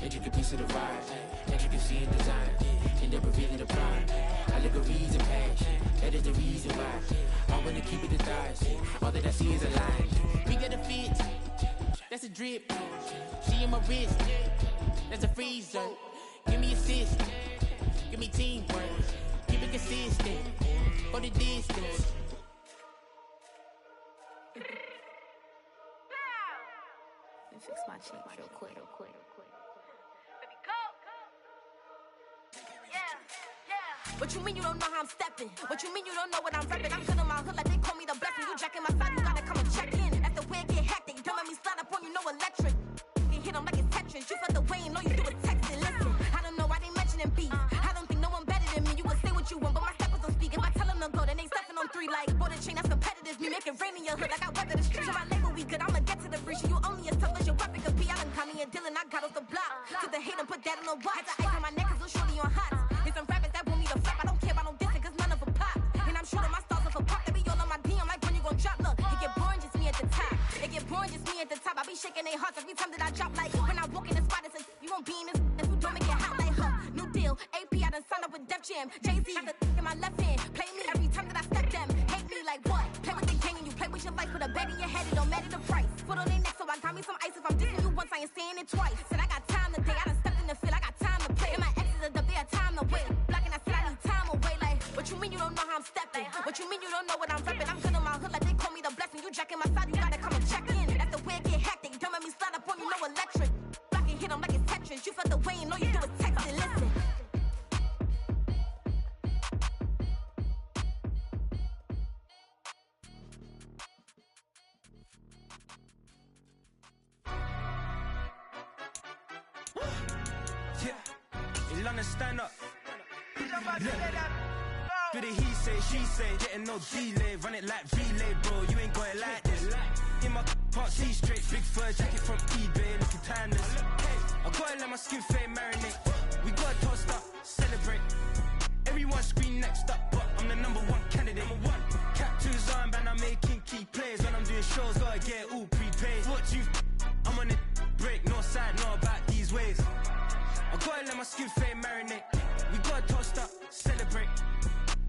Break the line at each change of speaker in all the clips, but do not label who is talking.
intricate piece of the ride, intricacy in design, and never really the pride. Allegories and passion, that is the reason why I wanna keep it the thighs. All that I see is a line. We got a fit, that's a drip. She in my wrist, that's a freezer. Give me assist, give me teamwork, keep it consistent for the distance.
Fix my cheek real quick.
Baby, go. Yeah. What you mean you don't know how I'm stepping? What you mean you don't know what I'm repping? I'm good on my hood like they call me the blessing. You jacking my side, you gotta come and check in. That's the way it get hectic. Don't let me slide up on you, no electric. Can hit them like it's Tetris. You felt the way and all you do is text it. Listen, I don't know why they mentioning beef. I don't think no one better than me. You can say what you want, but my steppers don't speak. If I tell them to go, then they stepping on 3 like border chain. That's competitive. Me make it rain in your hood like I weather the street. So my label we good. I'ma get to the breach. You only as tough as your weapon could be. I done caught me a Dylan. I got off the block. To the hate and put that on the watch. Had the ice on my neck 'cause it's shorty on hot. There's some rappers that want me to flap. I don't care about no dissing 'cause none of them pop. And I'm shooting my stars off a pop. They be all on my DM like when you gon' drop. Look, it get boring just me at the top. It get boring just me at the top. I be shaking their hearts every time that I drop. Like when I walk in the spot, it says you won't be in this. If you don't make it hot like her. New deal. AP, I done signed up with Def Jam. Jay-Z got the in my left hand. Play me every time that I step them. Hate me like what? Play with the gang and you play with your life. Put a bag in your head, it don't matter the price. Foot on their neck, so I got me some ice. If I'm dissing you once, I ain't saying it twice. Said I got time today. I done stepped in the field. I got time to play. And my exes are up there, time to wait. Blocking, I said I need time away. Like, what you mean you don't know how I'm stepping? What you mean you don't know what I'm repping? I'm good on my hood like they call me the blessing. You jacking my side, you gotta come and check in. That's the way it get hectic. Don't let me slide up on you, no electric. Blocking, hit them like it's Tetris. You felt the way and all you do is text it. Listen.
London, stand up. Do the he say, she say, getting no delay. Run it like relay, bro, you ain't got it like this. In my can't see straight, big fur jacket from eBay, looking timeless. I gotta let my skin fade marinate. We gotta toast up, celebrate. Everyone scream next up, but I'm the #1 candidate. Captures on, and I'm making key plays. When I'm doing shows, gotta get it all prepaid. What you, I'm on it, break, no side, know about these ways. I gotta let my skin fade marinate. We gotta toast up, celebrate.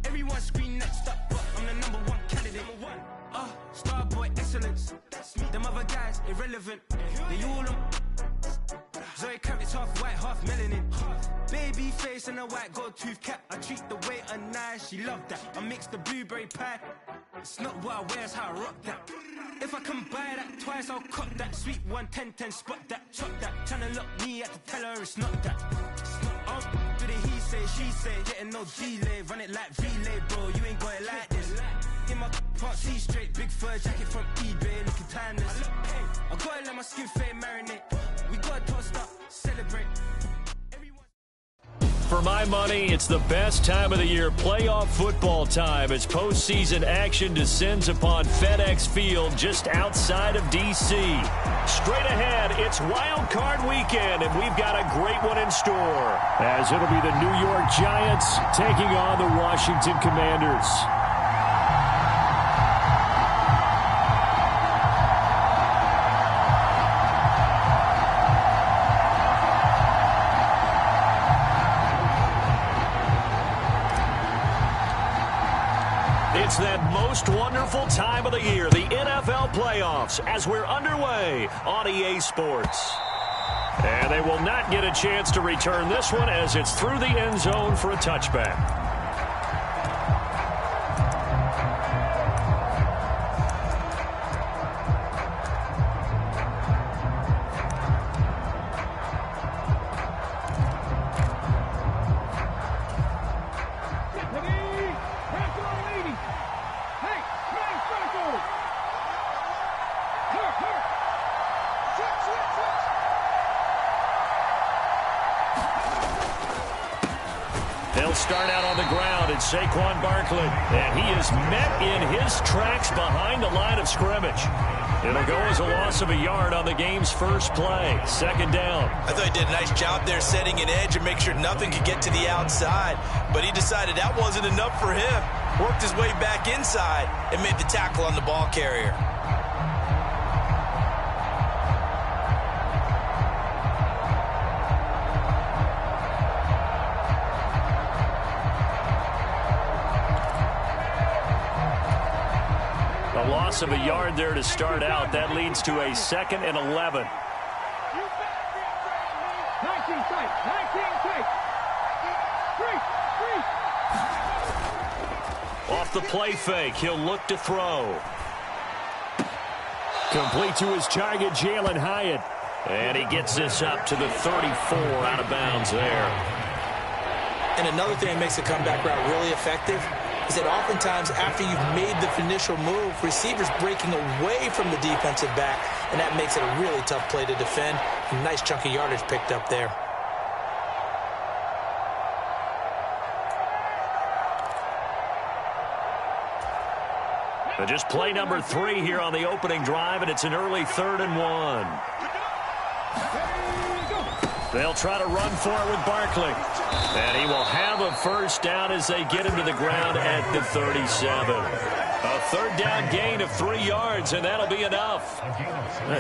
Everyone scream next up, but I'm the #1 candidate. Starboy excellence. Them other guys irrelevant. They all on. Zoe Kravitz half white, half melanin. Baby face and a white gold tooth cap. I treat the waiter nice, she love that. I mix the blueberry pie. It's not what I wear, it's how I rock that. If I can buy that twice, I'll cop that. Sweet 110, spot that, chop that. Tryna lock me, I have to tell her it's not that. Do the he say, she say, getting no delay. Run it like relay, bro, you ain't got it like this. In my can't see straight, big fur jacket from eBay, looking timeless. I gotta let my skin fade marinate. We gotta toast up, celebrate.
For my money, it's the best time of the year, playoff football time, as postseason action descends upon FedEx Field just outside of D.C. Straight ahead, it's Wild Card Weekend, and we've got a great one in store, as it'll be the New York Giants taking on the Washington Commanders. It's that most wonderful time of the year, the NFL playoffs, as we're underway on EA Sports. And they will not get a chance to return this one as it's through the end zone for a touchback. Start out on the ground, and Saquon Barkley, and he is met in his tracks behind the line of scrimmage. It'll go as a loss of a yard on the game's first play. Second down.
I thought he did a nice job there setting an edge and make sure nothing could get to the outside, but he decided that wasn't enough for him. Worked his way back inside and made the tackle on the ball carrier.
loss of a yard there to start out. That leads to a 2nd and 11.
19 tight.
Off the play fake, he'll look to throw. Complete to his target, Jalen Hyatt. And he gets this up to the 34 out of bounds there.
And another thing that makes the comeback route really effective is that oftentimes after you've made the initial move, receivers breaking away from the defensive back, and that makes it a really tough play to defend. A nice chunk of yardage picked up there.
But just play number 3 here on the opening drive, and it's an early 3rd and 1. They'll try to run for it with Barkley. And he will have a first down as they get him to the ground at the 37. A 3rd down gain of 3 yards, and that'll be enough.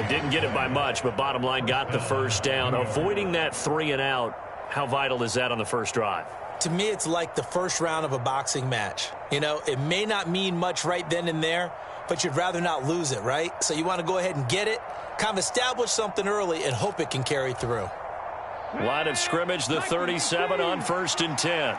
Didn't get it by much, but bottom line got the first down. Avoiding that 3 and out, how vital is that on the first drive?
To me, it's like the first round of a boxing match. You know, it may not mean much right then and there, but you'd rather not lose it, right? So you want to go ahead and get it, kind of establish something early, and hope it can carry through.
Line of scrimmage, the 37 on 1st and 10.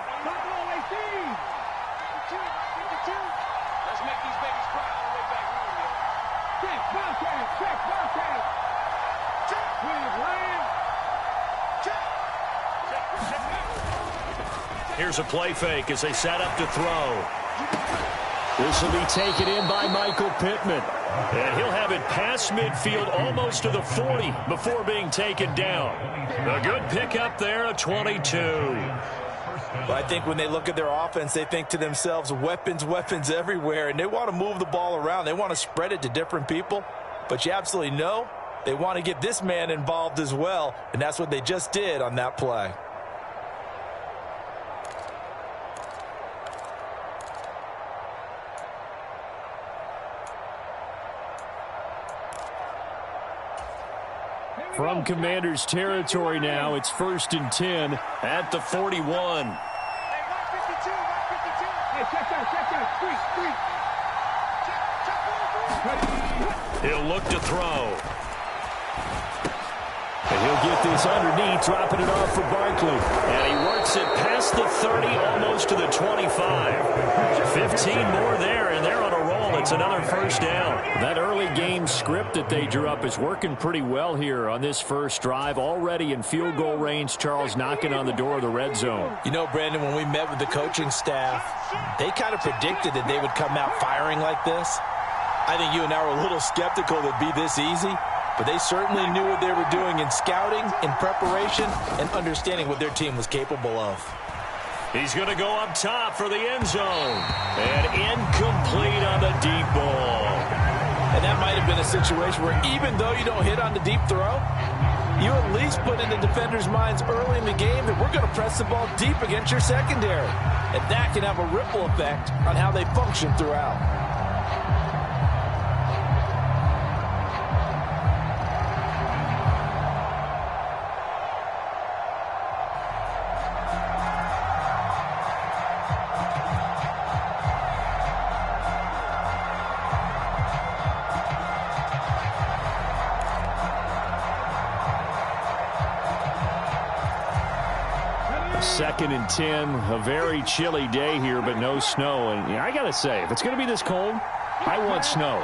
Here's a play fake as they set up to throw. This will be taken in by Michael Pittman. And he'll have it past midfield almost to the 40 before being taken down. A good pickup there, a 22.
Well, I think when they look at their offense, they think to themselves, weapons everywhere, and they want to move the ball around. They want to spread it to different people. But you absolutely know they want to get this man involved as well, and that's what they just did on that play.
From Commander's territory now, it's 1st and 10 at the 41. He'll look to throw. And he'll get this underneath, dropping it off for Barkley. And he works it past the 30, almost to the 25. 15 more there, and they're on a roll. It's another first down. That early game script that they drew up is working pretty well here on this first drive. Already in field goal range, Charles knocking on the door of the red zone.
You know, Brandon, when we met with the coaching staff, they kind of predicted that they would come out firing like this. I think you and I were a little skeptical that it'd be this easy, but they certainly knew what they were doing in scouting, in preparation, and understanding what their team was capable of.
He's going to go up top for the end zone. And incomplete on the deep ball.
And that might have been a situation where even though you don't hit on the deep throw, you at least put in the defenders' minds early in the game that we're going to press the ball deep against your secondary. And that can have a ripple effect on how they function throughout.
Second and 10, a very chilly day here, but no snow. And I got to say, if it's going to be this cold, I want snow.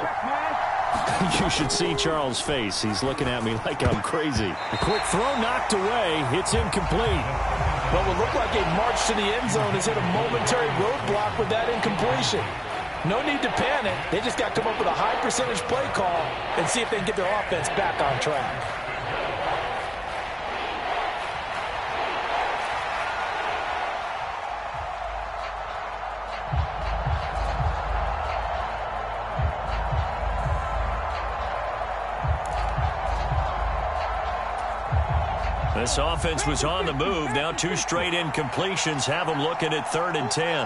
You should see Charles' face. He's looking at me like I'm crazy. A quick throw knocked away. It's incomplete.
What would look like a march to the end zone has hit a momentary roadblock with that incompletion. No need to panic. They just got to come up with a high percentage play call and see if they can get their offense back on track.
This offense was on the move. Now 2 straight incompletions have them looking at 3rd and 10.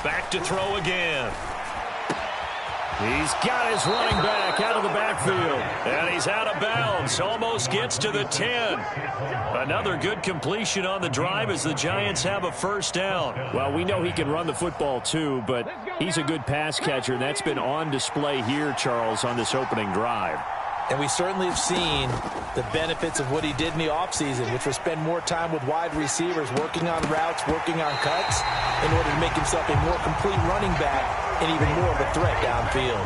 Back to throw again. He's got his running back out of the backfield. And he's out of bounds. Almost gets to the 10. Another good completion on the drive as the Giants have a first down. Well, we know he can run the football too, but he's a good pass catcher, and that's been on display here, Charles, on this opening drive.
And we certainly have seen the benefits of what he did in the offseason, which was spend more time with wide receivers, working on routes, working on cuts, in order to make himself a more complete running back and even more of a threat downfield.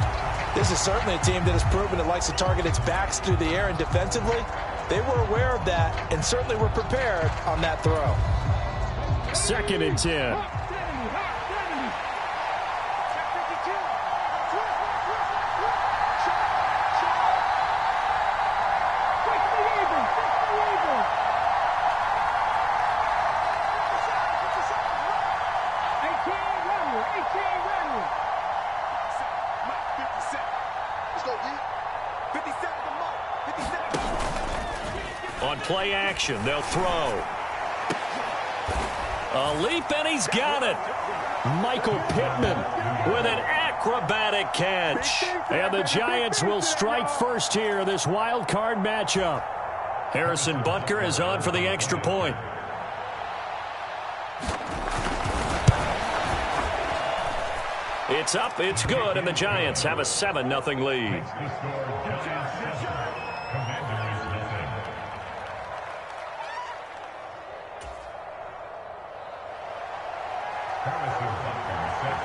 This is certainly a team that has proven it likes to target its backs through the air, and defensively, they were aware of that and certainly were prepared on that throw.
2nd and 10. On play action, they'll throw. A leap, and he's got it. Michael Pittman with an acrobatic catch. And the Giants will strike first here in this wild card matchup. Harrison Butker is on for the extra point. It's up, it's good, and the Giants have a 7-0 lead.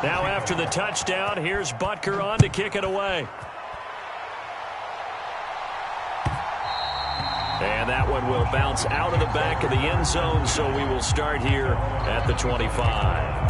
Now after the touchdown, here's Butker on to kick it away. And that one will bounce out of the back of the end zone, so we will start here at the 25.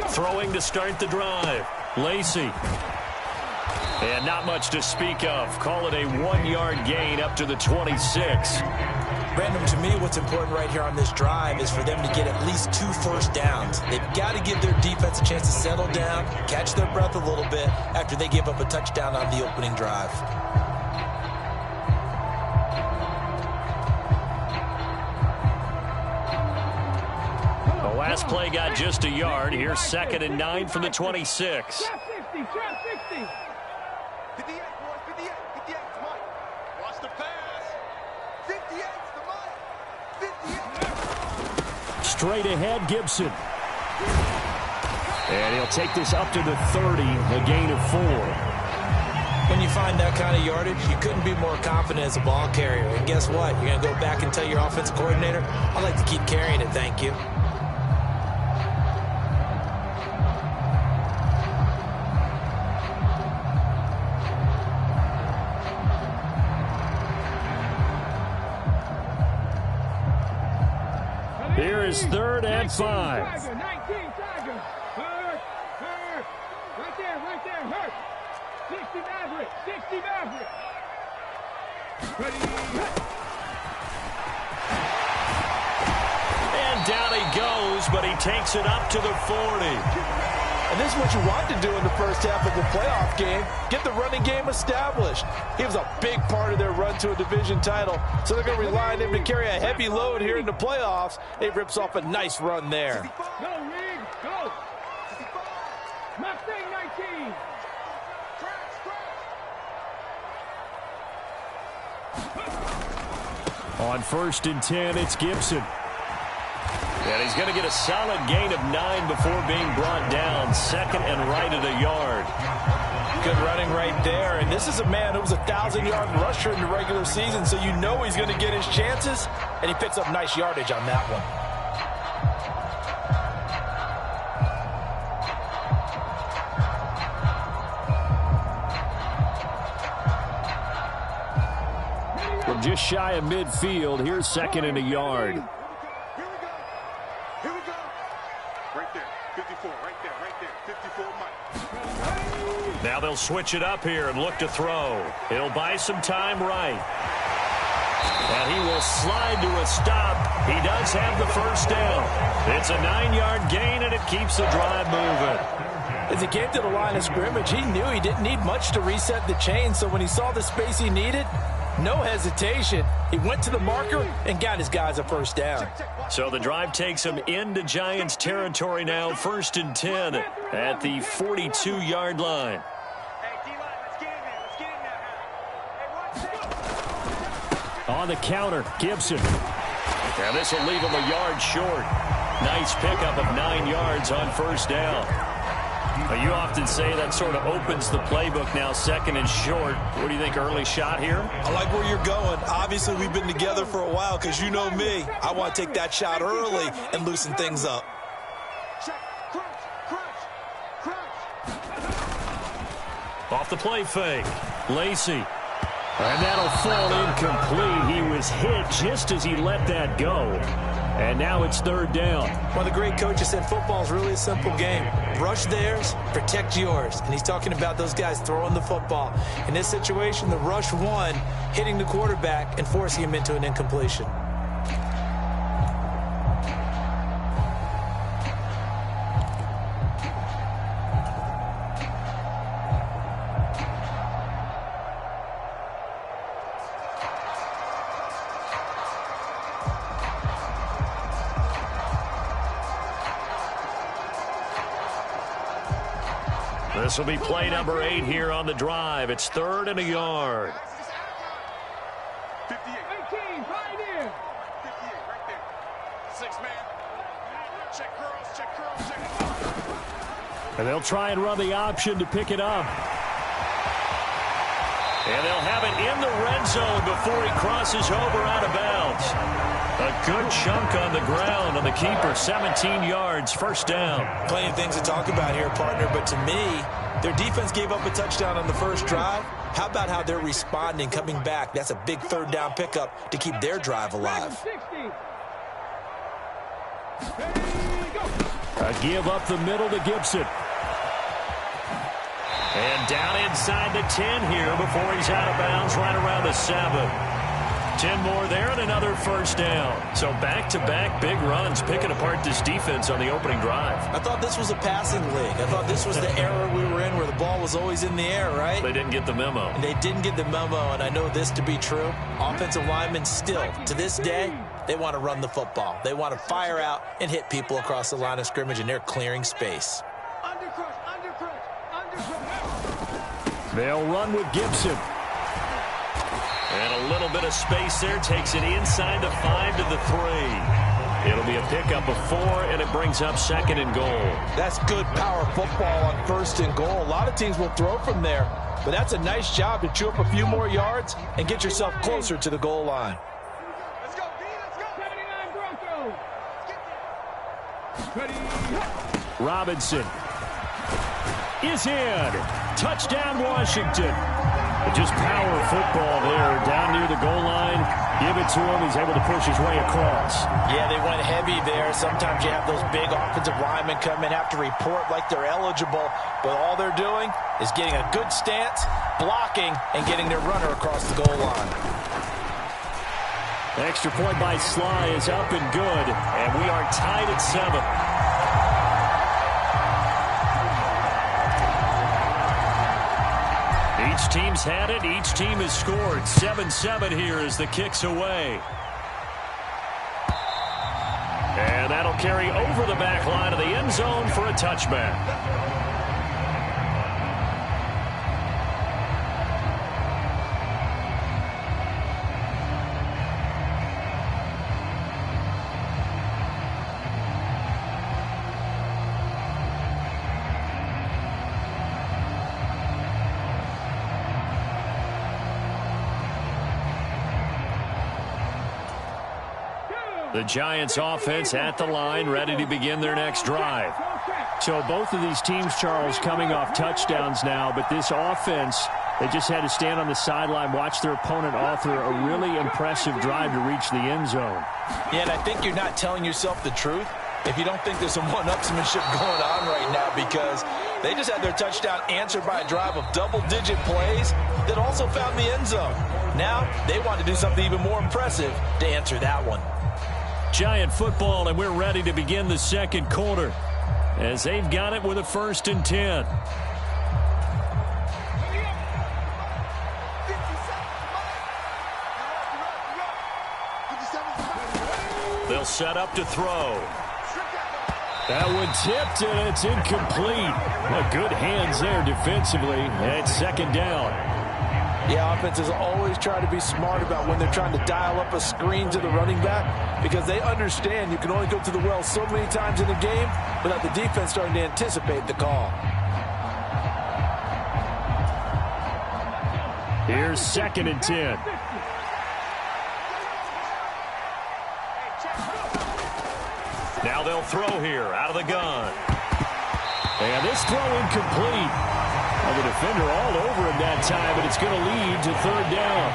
Throwing to start the drive. Lacey. And not much to speak of. Call it a 1-yard gain up to the 26.
Brandon, to me, what's important right here on this drive is for them to get at least 2 first downs. They've got to give their defense a chance to settle down, catch their breath a little bit after they give up a touchdown on the opening drive.
Last play got just a yard. Here's 2nd and 9 from the 26. Straight ahead, Gibson. And he'll take this up to the 30, a gain of 4.
When you find that kind of yardage, you couldn't be more confident as a ball carrier. And guess what? You're going to go back and tell your offensive coordinator, I'd like to keep carrying it, thank you.
Here is 3rd and 5.
Tiger, 19, Tiger. Hurt. Right there, hurt. 60 Maverick, 60 Maverick.
And down he goes, but he takes it up to the 40.
And this is what you want to do in the first half of the playoff game. Get the running game established. He was a big part of their run to a division title, so they're going to rely on him to carry a heavy load here in the playoffs. He rips off a nice run there.
Go, Reed, go. Mustang 19.
On 1st and 10, it's Gibson. And he's going to get a solid gain of 9 before being brought down. 2nd and right at a yard.
Good running right there. And this is a man who was a 1,000-yard rusher in the regular season, so you know he's going to get his chances. And he picks up nice yardage on that one.
From just shy of midfield, here's 2nd and a yard. Now they'll switch it up here and look to throw. He'll buy some time right. And he will slide to a stop. He does have the first down. It's a 9-yard gain, and it keeps the drive moving.
As he came to the line of scrimmage, he knew he didn't need much to reset the chain, so when he saw the space he needed, no hesitation. He went to the marker and got his guys a first down.
So the drive takes him into Giants territory now, 1st and 10 at the 42-yard line. On the counter, Gibson. And this will leave him a yard short. Nice pickup of 9 yards on first down. You often say that sort of opens the playbook now, 2nd and short. What do you think, early shot here?
I like where you're going. Obviously, we've been together for a while because you know me. I want to take that shot early and loosen things up.
Off the play fake, Lacey. And that'll fall incomplete. He was hit just as he let that go. And now it's 3rd down.
One of the great coaches said football is really a simple game. Rush theirs, protect yours. And he's talking about those guys throwing the football. In this situation, the rush won, hitting the quarterback and forcing him into an incompletion.
This will be play number 8 here on the drive. It's 3rd and a yard.
18, pioneer. 58, right there. 6-man. Check curls.
And they'll try and run the option to pick it up. And they'll have it in the red zone before he crosses over out of bounds. A good chunk on the ground on the keeper, 17 yards, first down.
Plenty of things to talk about here, partner, but to me, their defense gave up a touchdown on the first drive. How about how they're responding, coming back? That's a big 3rd down pickup to keep their drive alive.
A give up the middle to Gibson. And down inside the 10 here before he's out of bounds right around the 7. 10 more there and another first down. So back-to-back big runs picking apart this defense on the opening drive.
I thought this was a passing league. I thought this was the era we were in where the ball was always in the air, right?
They didn't get the memo.
And they didn't get the memo, and I know this to be true. Offensive linemen still, to this day, they want to run the football. They want to fire out and hit people across the line of scrimmage, and they're clearing space.
They'll run with Gibson. And a little bit of space there. Takes it inside the 5 to the 3. It'll be a pickup of 4, and it brings up 2nd and goal.
That's good power football on 1st and goal. A lot of teams will throw from there, but that's a nice job to chew up a few more yards and get yourself closer to the goal line.
Let's go, B, let's go. 79 Broncos. Ready.
Robinson is in. Touchdown, Washington. Just power football there down near the goal line. Give it to him. He's able to push his way across.
Yeah, they went heavy there. Sometimes you have those big offensive linemen come in, have to report like they're eligible, but all they're doing is getting a good stance, blocking, and getting their runner across the goal line.
The extra point by Sly is up and good, and we are tied at 7. Each team's had it. Each team has scored. 7-7 here as the kick's away. And that'll carry over the back line of the end zone for a touchback. The Giants offense at the line, ready to begin their next drive. So both of these teams, Charles, coming off touchdowns now, but this offense, they just had to stand on the sideline, watch their opponent author a really impressive drive to reach the end zone.
Yeah, and I think you're not telling yourself the truth if you don't think there's some one-upsmanship going on right now, because They just had their touchdown answered by a drive of double-digit plays that also found the end zone. Now they want to do something even more impressive to answer that one.
Giant football, and we're ready to begin the second quarter as they've got it with a 1st and 10. They'll set up to throw. That one tipped, and it's incomplete. Well, good hands there defensively. And 2nd down.
Yeah, offenses always try to be smart about when they're trying to dial up a screen to the running back because they understand you can only go to the well so many times in the game without the defense starting to anticipate the call.
Here's 2nd and 10. Now they'll throw here out of the gun. And this throw incomplete. Well, the defender all over him that time, but it's going to lead to 3rd down.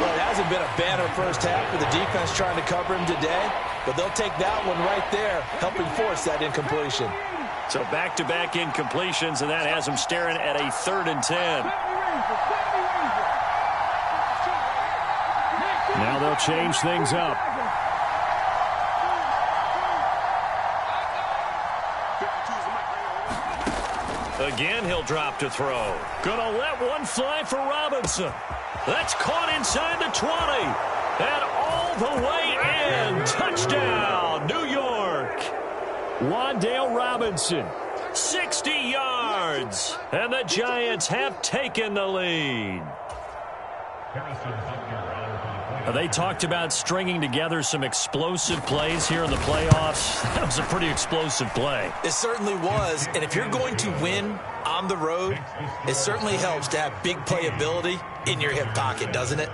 Well, it hasn't been a banner first half for the defense trying to cover him today, but they'll take that one right there, helping force that incompletion.
So back-to-back incompletions, and that has them staring at a 3rd and 10. Now they'll change things up. Again, he'll drop to throw. Gonna let one fly for Robinson. That's caught inside the 20. And all the way in. Touchdown, New York. Wan'Dale Robinson, 60 yards. And the Giants have taken the lead. They talked about stringing together some explosive plays here in the playoffs. That was a pretty explosive play.
It certainly was, and if you're going to win on the road, it certainly helps to have big playability in your hip pocket, doesn't it?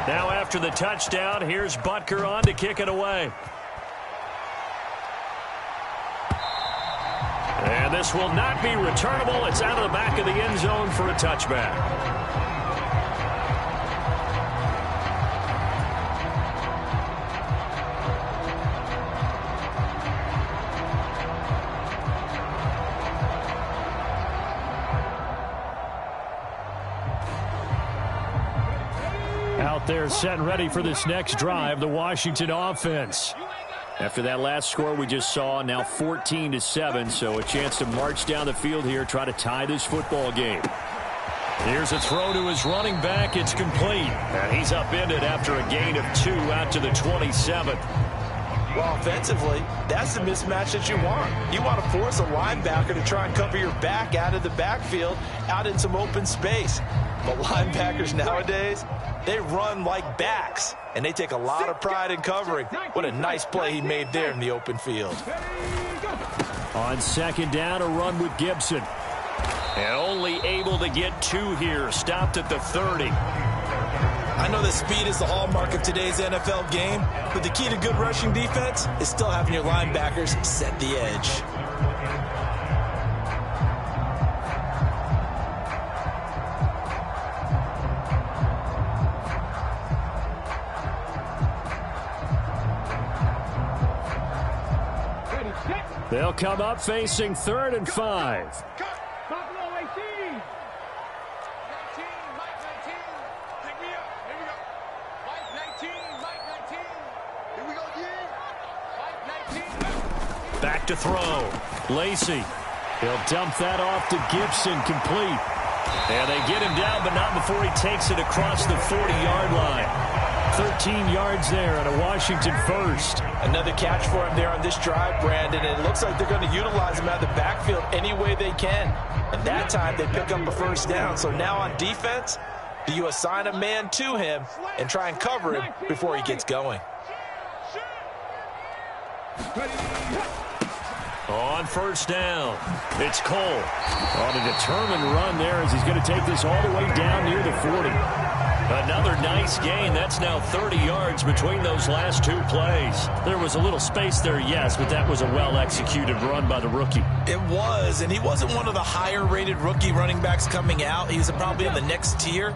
Now after the touchdown, here's Butker on to kick it away. And this will not be returnable. It's out of the back of the end zone for a touchback. Out there set and ready for this next drive, the Washington offense. After that last score we just saw, now 14-7, so a chance to march down the field here, try to tie this football game. Here's a throw to his running back. It's complete. And he's upended after a gain of 2 out to the 27.
Well, offensively, that's the mismatch that you want. You want to force a linebacker to try and cover your back out of the backfield, out in some open space. But linebackers nowadays, they run like backs, and they take a lot of pride in covering. What a nice play he made there in the open field.
On 2nd down, a run with Gibson. And only able to get 2 here, stopped at the 30.
I know that speed is the hallmark of today's NFL game, but the key to good rushing defense is still having your linebackers set the edge.
They'll come up facing 3rd and 5.
Buffalo 18. 19, Mike 19. Pick me up. Here we go. Mike 19, Mike 19. Here we go, Mike 19.
Back to throw. Lacey. He'll dump that off to Gibson, complete. And they get him down, but not before he takes it across the 40-yard line. 13 yards there and a Washington first.
Another catch for him there on this drive, Brandon, and it looks like they're going to utilize him out of the backfield any way they can. And that time they pick up a first down. So now on defense, do you assign a man to him and try and cover him before he gets going?
On 1st down, it's Cole on a determined run there as he's going to take this all the way down near the 40. Another nice gain. That's now 30 yards between those last 2 plays. There was a little space there, yes, but that was a well-executed run by the rookie.
It was, and he wasn't one of the higher-rated rookie running backs coming out. He's probably in the next tier.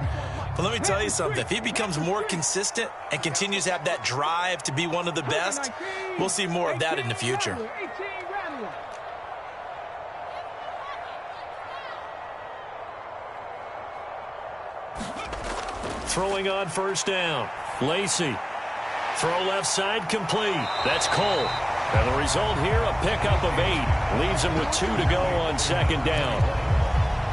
But let me tell you something. If he becomes more consistent and continues to have that drive to be one of the best, we'll see more of that in the future.
Throwing on first down. Lacey. Throw left side complete. That's Cole. And the result here, a pickup of 8. Leaves him with 2 to go on second down.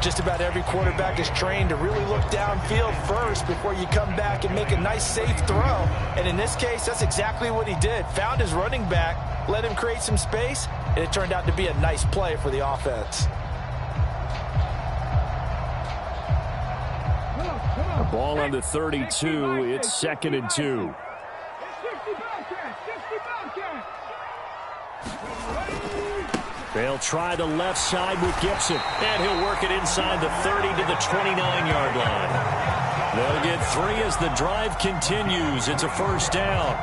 Just about every quarterback is trained to really look downfield first before you come back and make a nice, safe throw. And in this case, that's exactly what he did. Found his running back, let him create some space, and it turned out to be a nice play for the offense.
The ball on the 32. It's 2nd and 2. They'll try the left side with Gibson, and he'll work it inside the 30 to the 29-yard line. They'll get 3 as the drive continues. It's a first down.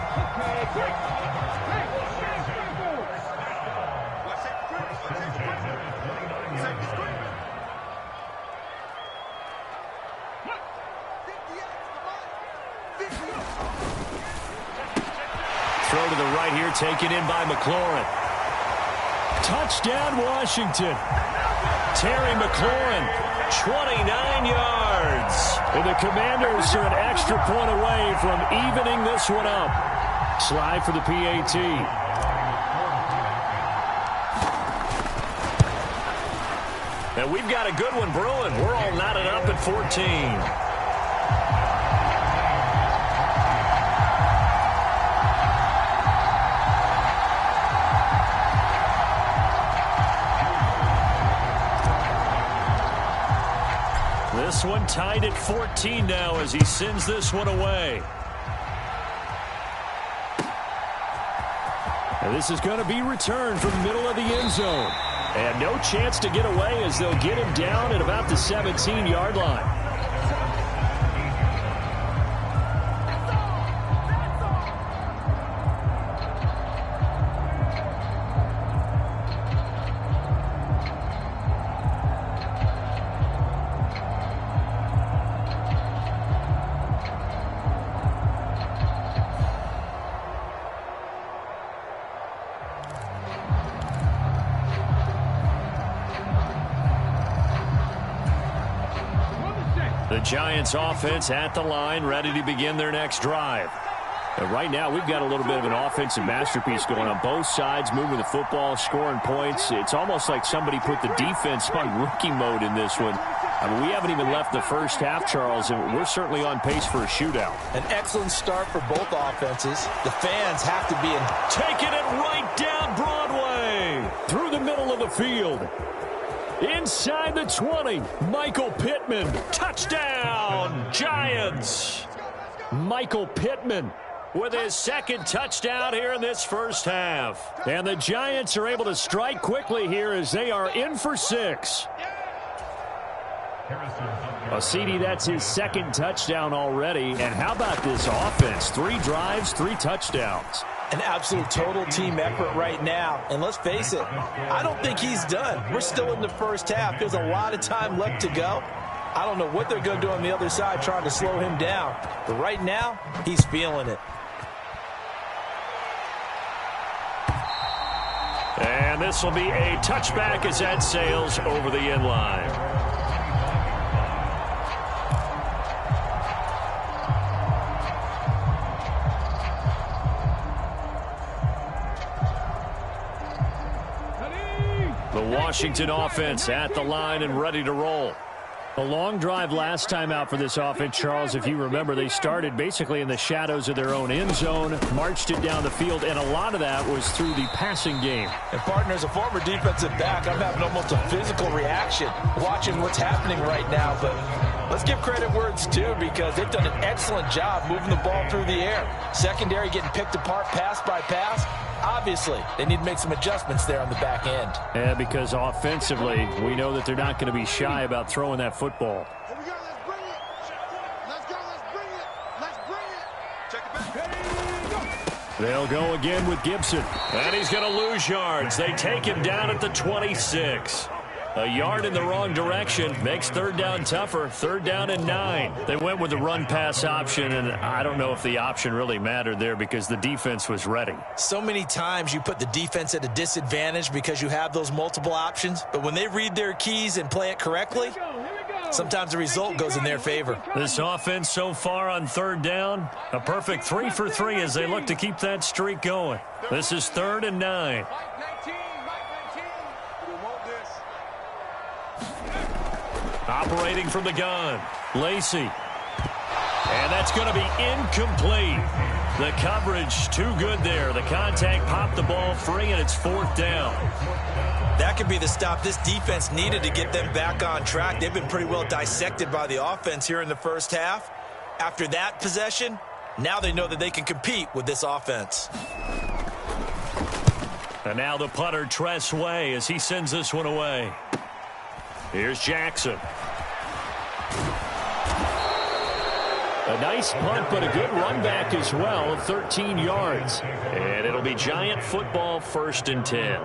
Throw to the right here, taken in by McLaurin. Touchdown, Washington. Terry McLaurin, 29 yards. And the Commanders are an extra point away from evening this one up. Slide for the PAT. And we've got a good one brewing. We're all knotted up at 14. This one tied at 14 now as he sends this one away. And this is going to be returned from the middle of the end zone. And no chance to get away as they'll get him down at about the 17-yard line. The Giants offense at the line, ready to begin their next drive. And right now, we've got a little bit of an offensive masterpiece going on both sides, moving the football, scoring points. It's almost like somebody put the defense on rookie mode in this one. I mean, we haven't even left the first half, Charles, and we're certainly on pace for a shootout.
An excellent start for both offenses. The fans have to be in.
Taking it right down Broadway. Through the middle of the field. Inside the 20, Michael Pittman. Touchdown, Giants. Michael Pittman with his second touchdown here in this first half. And the Giants are able to strike quickly here as they are in for 6. CD, that's his second touchdown already. And how about this offense? 3 drives, 3 touchdowns.
An absolute total team effort right now. And let's face it, I don't think he's done. We're still in the first half. There's a lot of time left to go. I don't know what they're going to do on the other side trying to slow him down. But right now, he's feeling it.
And this will be a touchback as that sails over the end line. The Washington offense at the line and ready to roll. A long drive last time out for this offense, Charles. If you remember, they started basically in the shadows of their own end zone, marched it down the field, and a lot of that was through the passing game.
And, partner, as a former defensive back, I'm having almost a physical reaction watching what's happening right now. But let's give credit where it's due because they've done an excellent job moving the ball through the air. Secondary getting picked apart pass by pass. Obviously, they need to make some adjustments there on the back end.
Yeah, because offensively, we know that they're not going to be shy about throwing that football.
Here we go. Let's bring it. Let's go. Let's bring it. Let's bring it. Check it back.
They'll go again with Gibson. And he's going to lose yards. They take him down at the 26. A yard in the wrong direction makes third down tougher. 3rd down and 9. They went with the run-pass option, and I don't know if the option really mattered there because the defense was ready.
So many times you put the defense at a disadvantage because you have those multiple options, but when they read their keys and play it correctly, sometimes the result goes in their favor.
This offense so far on third down, a perfect 3 for 3 as they look to keep that streak going. This is 3rd and 9. Operating from the gun, Lacey. And that's going to be incomplete. The coverage too good there. The contact popped the ball free, and it's 4th down.
That could be the stop this defense needed to get them back on track. They've been pretty well dissected by the offense here in the first half. After that possession, now they know that they can compete with this offense.
And now the punter, Tress Way, as he sends this one away. Here's Jackson. A nice punt, but a good run back as well, 13 yards. And it'll be Giant football, 1st and 10.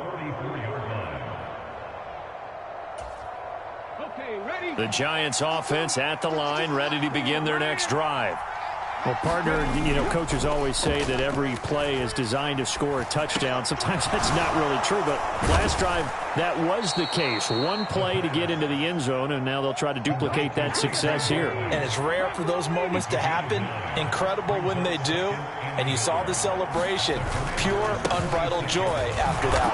The Giants offense at the line, ready to begin their next drive.
Well, partner, you know, coaches always say that every play is designed to score a touchdown. Sometimes that's not really true, but last drive, that was the case. One play to get into the end zone, and now they'll try to duplicate that success here. And
it's rare for those moments to happen. Incredible when they do. And you saw the celebration. Pure, unbridled joy after that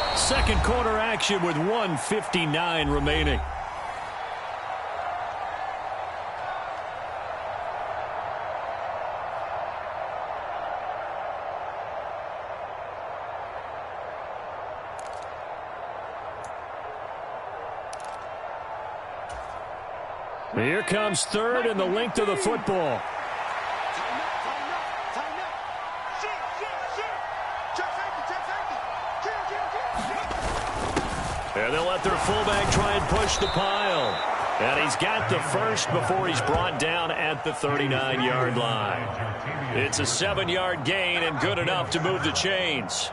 one.
Second quarter action with 1:59 remaining. Here comes 3rd and the length of the football. And they'll let their fullback try and push the pile. And he's got the first before he's brought down at the 39-yard line. It's a 7-yard gain and good enough to move the chains.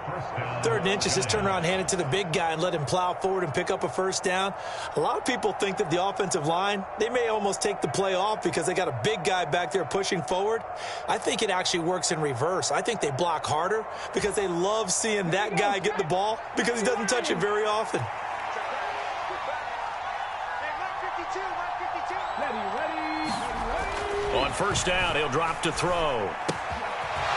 3rd and inches, just turn around, hand it to the big guy and let him plow forward and pick up a first down. A lot of people think that the offensive line, they may almost take the play off because they got a big guy back there pushing forward. I think it actually works in reverse. I think they block harder because they love seeing that guy get the ball because he doesn't touch it very often.
On first down, he'll drop to throw.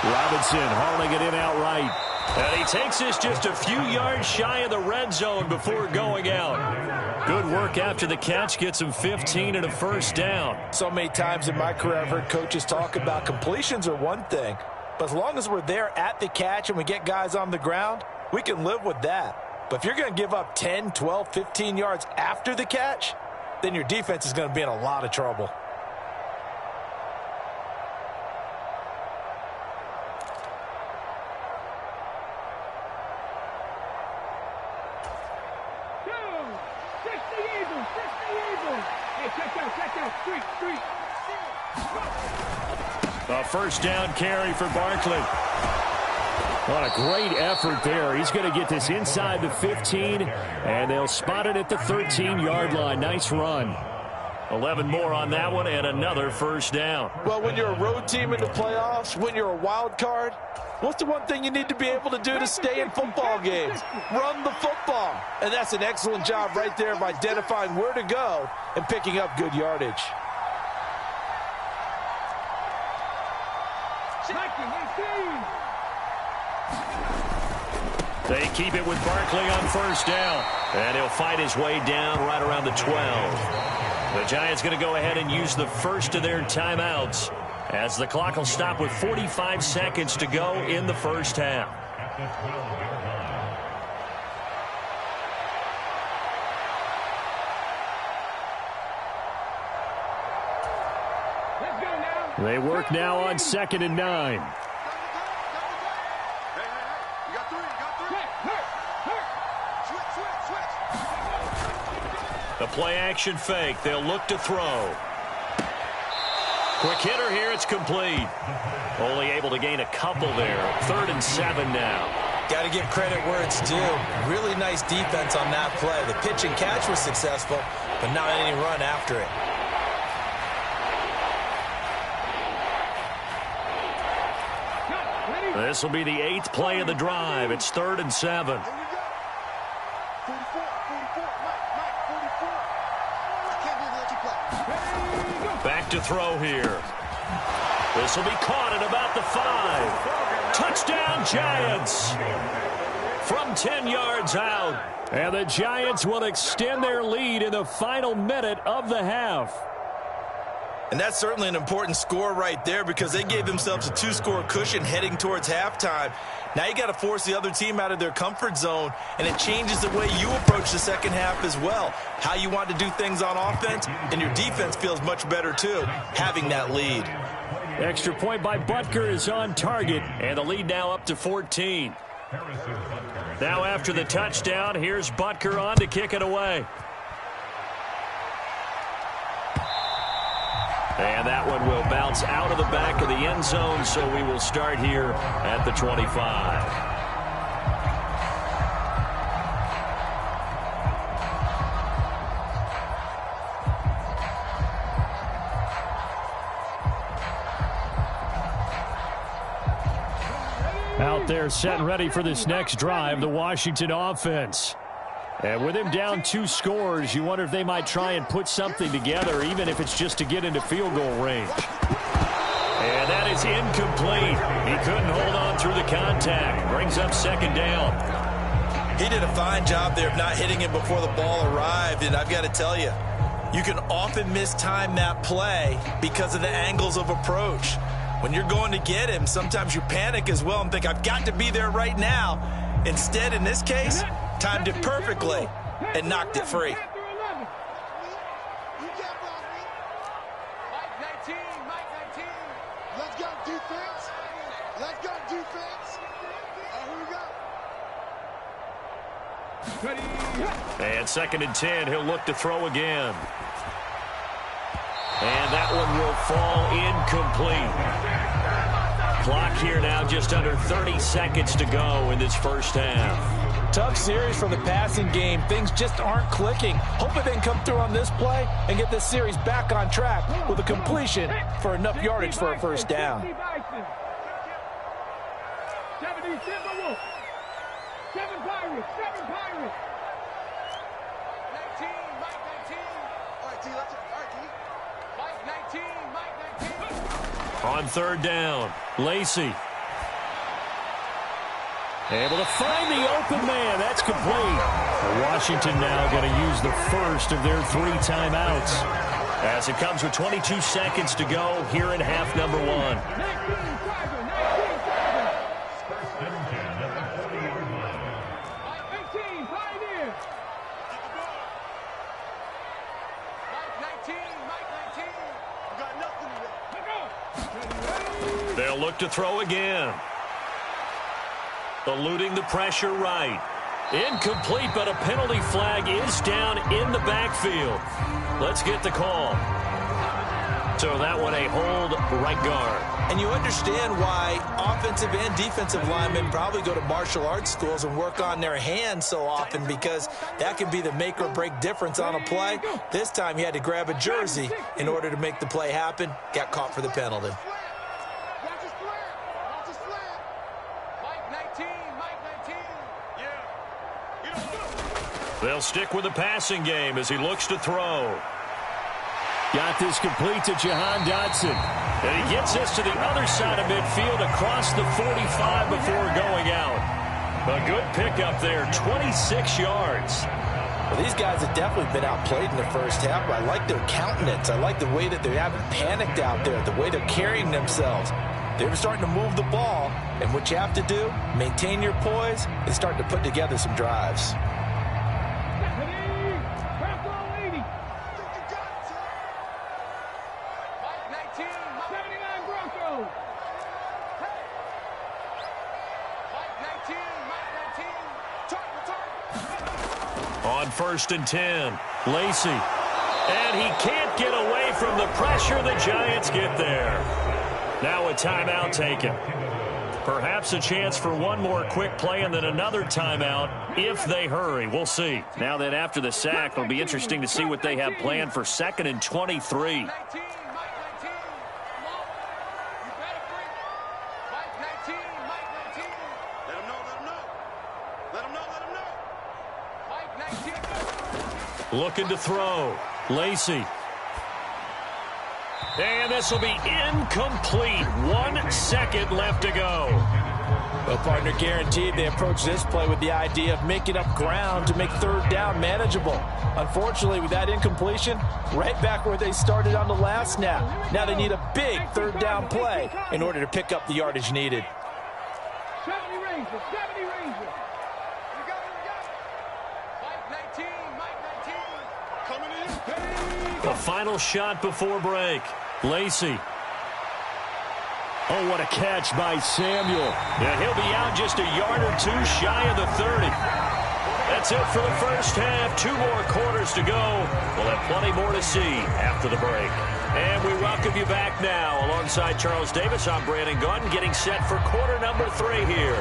Robinson hauling it in outright. And he takes this just a few yards shy of the red zone before going out. Good work after the catch. Gets him 15 and a first down.
So many times in my career I've heard coaches talk about completions are one thing. But as long as we're there at the catch and we get guys on the ground, we can live with that. But if you're going to give up 10, 12, 15 yards after the catch, then your defense is going to be in a lot of trouble.
A first down carry for Barkley. What a great effort there. He's going to get this inside the 15, and they'll spot it at the 13-yard line. Nice run. 11 more on that one, and another first down.
Well, when you're a road team in the playoffs, when you're a wild card, what's the one thing you need to be able to do to stay in football games? Run the football. And that's an excellent job right there of identifying where to go and picking up good yardage.
They keep it with Barkley on first down. And he'll fight his way down right around the 12. The Giants going to go ahead and use the first of their timeouts as the clock will stop with 45 seconds to go in the first half. They work now on 2nd and 9. The play action fake. They'll look to throw. Quick hitter here. It's complete. Only able to gain a couple there. 3rd and 7 now.
Got to give credit where it's due. Really nice defense on that play. The pitch and catch was successful, but not any run after it.
This will be the 8th play of the drive. It's 3rd and 7. Back to throw here. This will be caught at about the 5. Touchdown, Giants. From 10 yards out. And the Giants will extend their lead in the final minute of the half.
And that's certainly an important score right there because they gave themselves a 2-score cushion heading towards halftime. Now you got to force the other team out of their comfort zone, and it changes the way you approach the second half as well. How you want to do things on offense, and your defense feels much better too, having that lead.
Extra point by Butker is on target, and the lead now up to 14. Now after the touchdown, here's Butker on to kick it away. And that one will bounce out of the back of the end zone, so we will start here at the 25. Out there set and ready for this next drive, the Washington offense. And with him down 2 scores, you wonder if they might try and put something together, even if it's just to get into field goal range. And that is incomplete. He couldn't hold on through the contact. Brings up second down.
He did a fine job there of not hitting him before the ball arrived, and I've got to tell you, you can often mistime that play because of the angles of approach. When you're going to get him, sometimes you panic as well and think, I've got to be there right now. Instead, in this case, timed it perfectly and knocked it free.
Let's go defense. Let's go defense. Here we go.
And 2nd and 10, he'll look to throw again. And that one will fall incomplete. Clock here now just under 30 seconds to go in this first half.
Tough series from the passing game. Things just aren't clicking. Hoping they can come through on this play and get this series back on track with a completion for enough yardage for a first down.
7 Pirates. 19, Mike 19. All right, T, let's Mike 19, Mike 19.
On 3rd down, Lacey. Able to find the open man. That's complete. Washington now going to use the first of their 3 timeouts as it comes with 22 seconds to go here in half number 1. They'll look to throw again. Eluding the pressure right. Incomplete, but a penalty flag is down in the backfield. Let's get the call. So that one a hold right guard.
And you understand why offensive and defensive linemen probably go to martial arts schools and work on their hands so often, because that can be the make or break difference on a play. This time he had to grab a jersey in order to make the play happen. Got caught for the penalty.
They'll stick with the passing game as he looks to throw. Got this complete to Jahan Dotson. And he gets this to the other side of midfield across the 45 before going out. A good pickup there, 26 yards.
Well, these guys have definitely been outplayed in the first half. I like their countenance. I like the way that they haven't panicked out there, the way they're carrying themselves. They're starting to move the ball, and what you have to do, maintain your poise and start to put together some drives.
On 1st and 10, Lacey. And he can't get away from the pressure. The Giants get there. Now a timeout taken. Perhaps a chance for one more quick play and then another timeout if they hurry. We'll see. Now that after the sack, it'll be interesting to see what they have planned for 2nd and 23. Looking to throw. Lacey. And this will be incomplete. 1 second left to go.
Well, partner, guaranteed they approach this play with the idea of making up ground to make third down manageable. Unfortunately, with that incompletion, right back where they started on the last snap. Now they need a big third down play in order to pick up the yardage needed.
70 Rangers. We got it. Mike 19. Coming in.
The final shot before break. Lacey. Oh, what a catch by Samuel. And he'll be out just a yard or two shy of the 30. That's it for the first half. 2 more quarters to go. We'll have plenty more to see after the break. And we welcome you back now. Alongside Charles Davis, I'm Brandon Gunn, getting set for quarter number 3 here.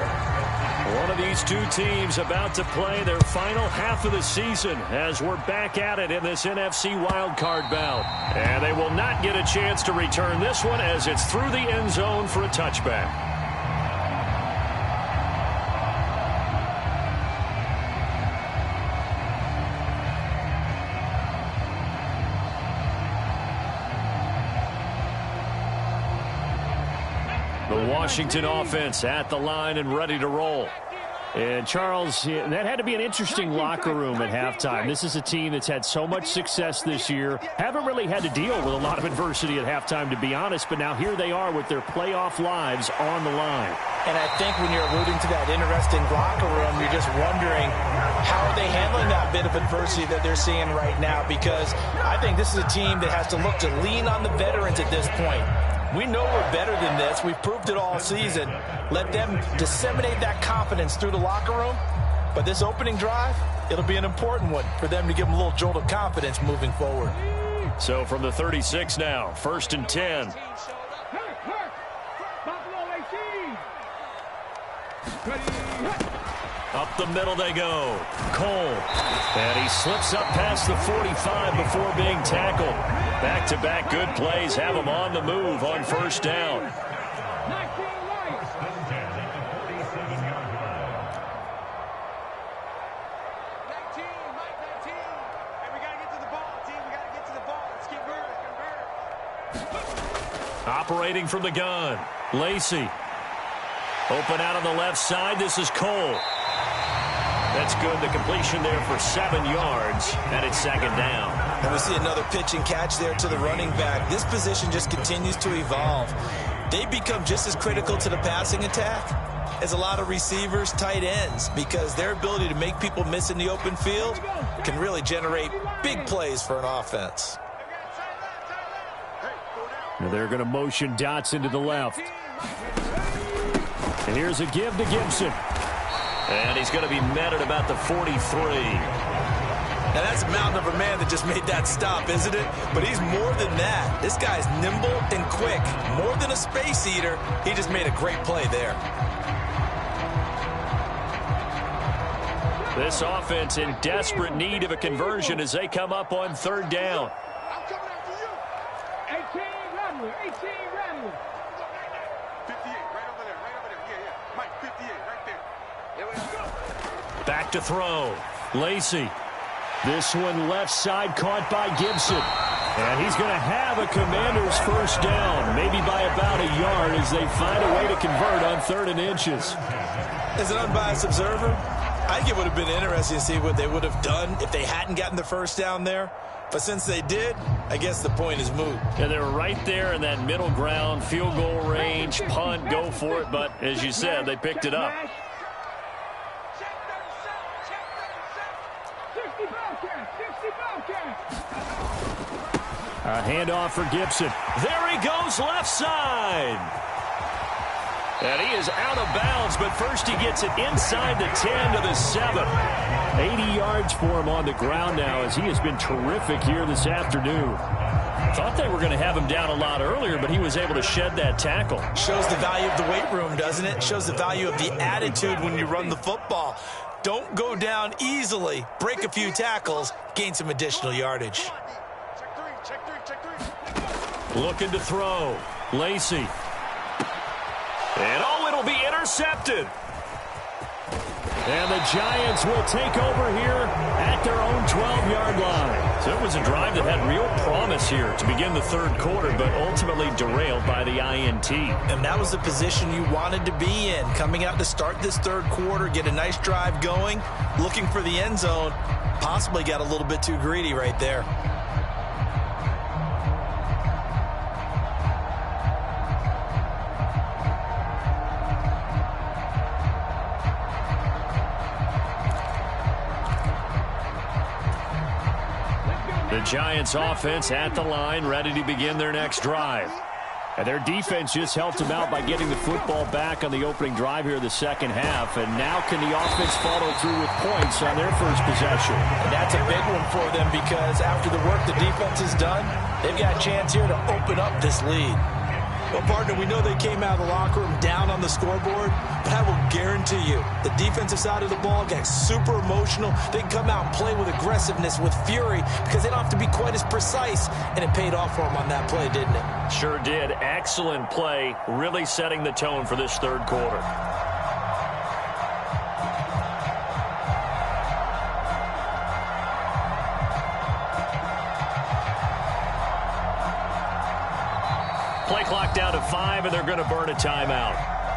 One of these two teams about to play their final half of the season as we're back at it in this NFC wildcard bout. And they will not get a chance to return this one as it's through the end zone for a touchback. The Washington offense at the line and ready to roll. And, Charles, that had to be an interesting locker room at halftime. This is a team that's had so much success this year. Haven't really had to deal with a lot of adversity at halftime, to be honest. But now here they are with their playoff lives on the line.
And I think when you're alluding to that interesting locker room, you're just wondering how are they handling that bit of adversity that they're seeing right now? Because I think this is a team that has to look to lean on the veterans at this point. We know we're better than this. We've proved it all season. Let them disseminate that confidence through the locker room. But this opening drive, it'll be an important one for them to give them a little jolt of confidence moving forward.
So from the 36 now, 1st and 10. Up the middle they go. Cole. And he slips up past the 45 before being tackled. Back-to-back good plays have him on the move on 1st down. Operating from the gun. Lacey. Open out on the left side. This is Cole. That's good. The completion there for 7 yards. And it's 2nd down.
And we see another pitch and catch there to the running back. This position just continues to evolve. They become just as critical to the passing attack as a lot of receivers, tight ends, because their ability to make people miss in the open field can really generate big plays for an offense.
Now they're going to motion Dotson to the left. And here's a give to Gibson.
And he's going to be met at about the 43.
Now that's a mountain of a man that just made that stop, isn't it? But he's more than that. This guy's nimble and quick. More than a space eater, he just made a great play there.
This offense in desperate need of a conversion as they come up on 3rd down.
I'm coming after you. 18 Rattler. 58, right over there. Yeah. Mike, 58, right there. There we go.
Back to throw. Lacey. This one left side caught by Gibson. And he's going to have a Commanders 1st down, maybe by about a yard as they find a way to convert on 3rd and inches.
As an unbiased observer, I think it would have been interesting to see what they would have done if they hadn't gotten the 1st down there. But since they did, I guess the point is moot.
And they were right there in that middle ground, field goal range, punt, go for it. But as you said, they picked it up.
A handoff for Gibson.
There he goes, left side. And he is out of bounds, but first he gets it inside the 10 to the 7.
80 yards for him on the ground now as he has been terrific here this afternoon.
Thought they were going to have him down a lot earlier, but he was able to shed that tackle.
Shows the value of the weight room, doesn't it? Shows the value of the attitude when you run the football. Don't go down easily. Break a few tackles, gain some additional yardage.
Check three.
Looking to throw. Lacey. And oh, it'll be intercepted.
And the Giants will take over here at their own 12-yard line.
So it was a drive that had real promise here to begin the third quarter, but ultimately derailed by the INT.
And that was the position you wanted to be in. Coming out to start this third quarter, get a nice drive going, looking for the end zone. Possibly got a little bit too greedy right there.
The Giants offense at the line, ready to begin their next drive.
And their defense just helped them out by getting the football back on the opening drive here in the second half. And now can the offense follow through with points on their first possession?
And that's a big one for them because after the work the defense has done, they've got a chance here to open up this lead. Well, partner, we know they came out of the locker room down on the scoreboard, but I will guarantee you the defensive side of the ball got super emotional. They can come out and play with aggressiveness, with fury, because they don't have to be quite as precise, and it paid off for them on that play, didn't it?
Sure did. Excellent play, really setting the tone for this third quarter. Play clock down to 5, and they're going to burn a timeout.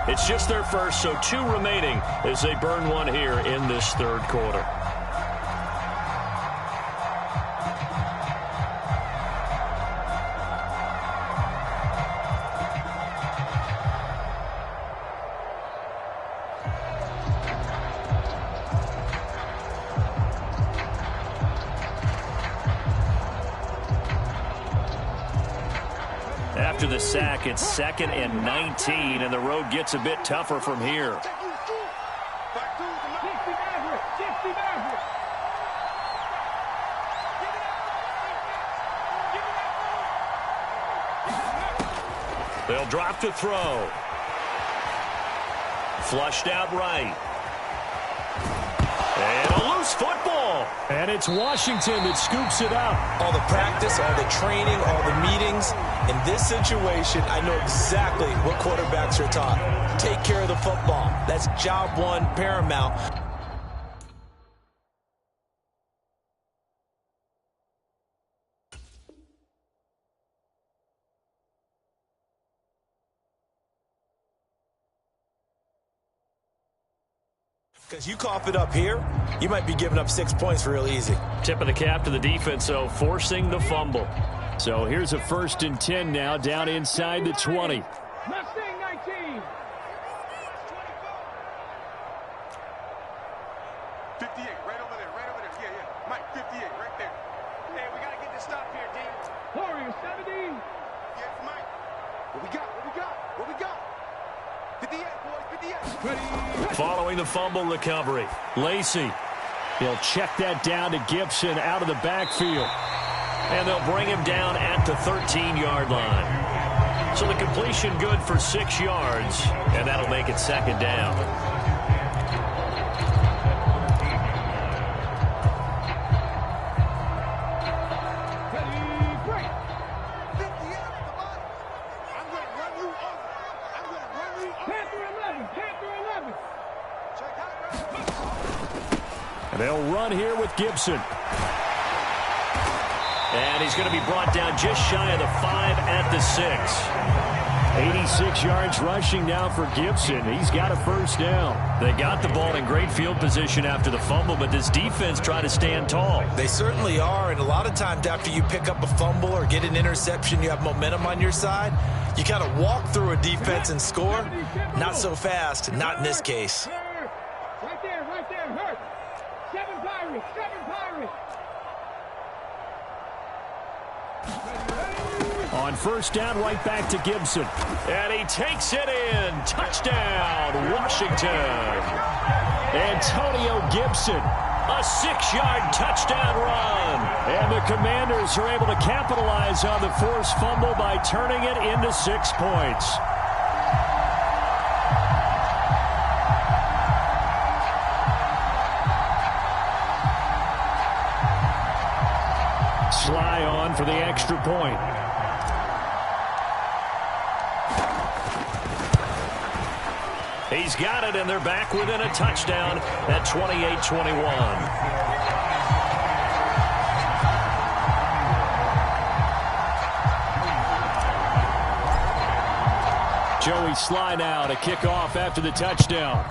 It's just their first, so 2 remaining as they burn one here in this third quarter. After the sack, it's 2nd and 19, and the road gets a bit tougher from here. They'll drop to throw. Flushed out right. And a loose football.
And it's Washington that scoops it up.
All the practice, all the training, all the meetings. In this situation, I know exactly what quarterbacks are taught. Take care of the football. That's job one, paramount. Because you cough it up here, you might be giving up 6 points real easy.
Tip of the cap to the defense, though, forcing the fumble.
So here's a 1st and 10 now, down inside the 20.
Mustang 19. 58, right over there, right over there. Yeah, yeah. Mike, 58, right there. Hey, we got to get this stop here, D. Warrior 70. Yeah, it's Mike. What we got? What we got? What we got? 58, boys, 58. Ready.
Following the fumble recovery, Lacey.
He'll check that down to Gibson out of the backfield.
And they'll bring him down at the 13-yard line. So the completion good for 6 yards, and that'll make it 2nd down.
And they'll run here with Gibson.
And he's going to be brought down just shy of the 5 at the 6.
86 yards rushing now for Gibson. He's got a 1st down.
They got the ball in great field position after the fumble, but this defense tried to stand tall.
They certainly are, and a lot of times after you pick up a fumble or get an interception, you have momentum on your side. You kind of walk through a defense and score. Not so fast, not in this case.
Right there, hurt. 7 Pirates, 7 Pirates.
On 1st down, right back to Gibson.
And he takes it in. Touchdown, Washington.
Antonio Gibson.
A 6-yard touchdown run.
And the Commanders are able to capitalize on the forced fumble by turning it into 6 points. Sly on for the extra point.
He's got it, and they're back within a touchdown at 28-21. Joey Sly now to kick off after the touchdown.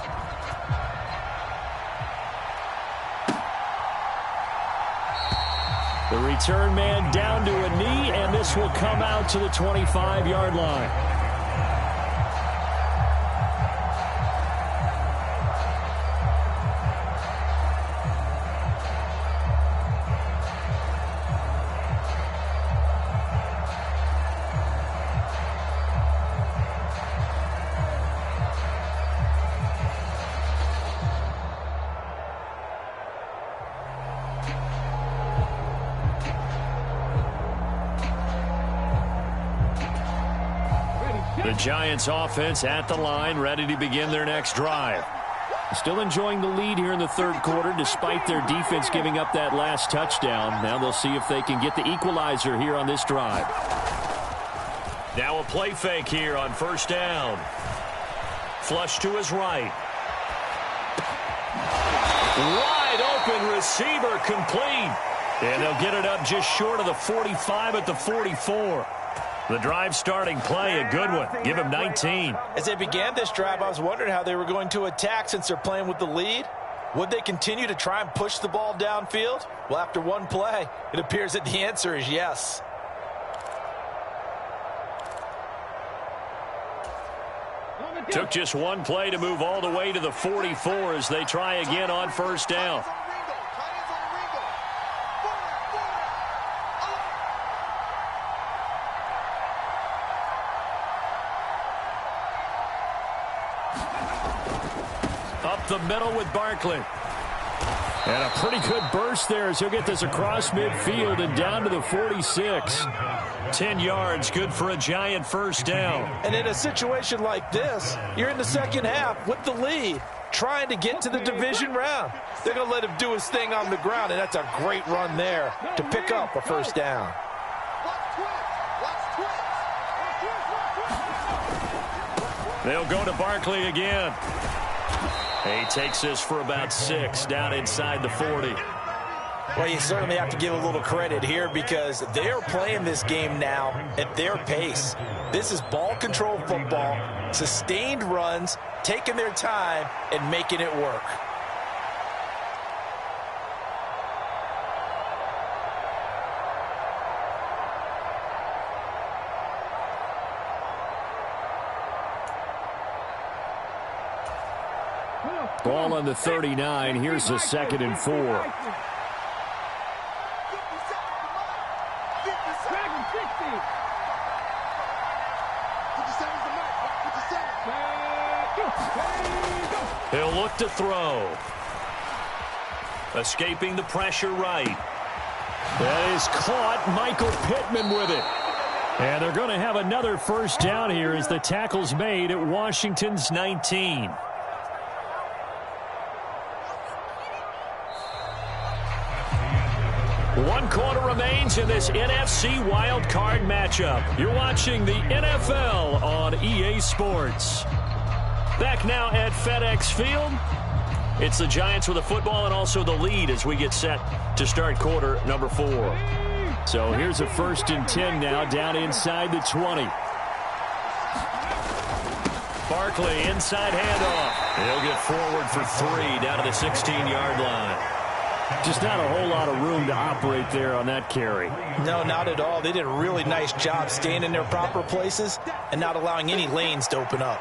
The return man down to a knee, and this will come out to the 25-yard line. The Giants offense at the line, ready to begin their next drive. Still enjoying the lead here in the third quarter despite their defense giving up that last touchdown. Now they'll see if they can get the equalizer here on this drive. Now a play fake here on first down. Flush to his right. Wide open receiver complete. And they'll get it up just short of the 45 at the 44. The drive starting play, a good one. Give him 19.
As they began this drive, I was wondering how they were going to attack since they're playing with the lead. Would they continue to try and push the ball downfield? Well, after one play, it appears that the answer is yes.
Took just one play to move all the way to the 44 as they try again on first down. Up the middle with Barkley. And a pretty good burst there as he'll get this across midfield and down to the 46. 10 yards, good for a Giant first down.
And in a situation like this, you're in the second half with the lead, trying to get to the division round. They're going to let him do his thing on the ground, and that's a great run there to pick up a first down.
They'll go to Barkley again. He takes this for about 6 down inside the 40.
Well, you certainly have to give a little credit here because they're playing this game now at their pace. This is ball control football, sustained runs, taking their time, and making it work.
Ball on the 39. Here's the 2nd and 4.
He'll look to throw. Escaping the pressure right.
That is caught. Michael Pittman with it. And they're going to have another first down here as the tackle's made at Washington's 19.
One quarter remains in this NFC Wild Card matchup. You're watching the NFL on EA Sports. Back now at FedEx Field. It's the Giants with the football and also the lead as we get set to start quarter number 4.
So here's a 1st and 10 now down inside the 20.
Barkley inside handoff. He'll get forward for 3 down to the 16-yard line.
Just not a whole lot of room to operate there on that carry.
No, not at all. They did a really nice job staying in their proper places and not allowing any lanes to open up.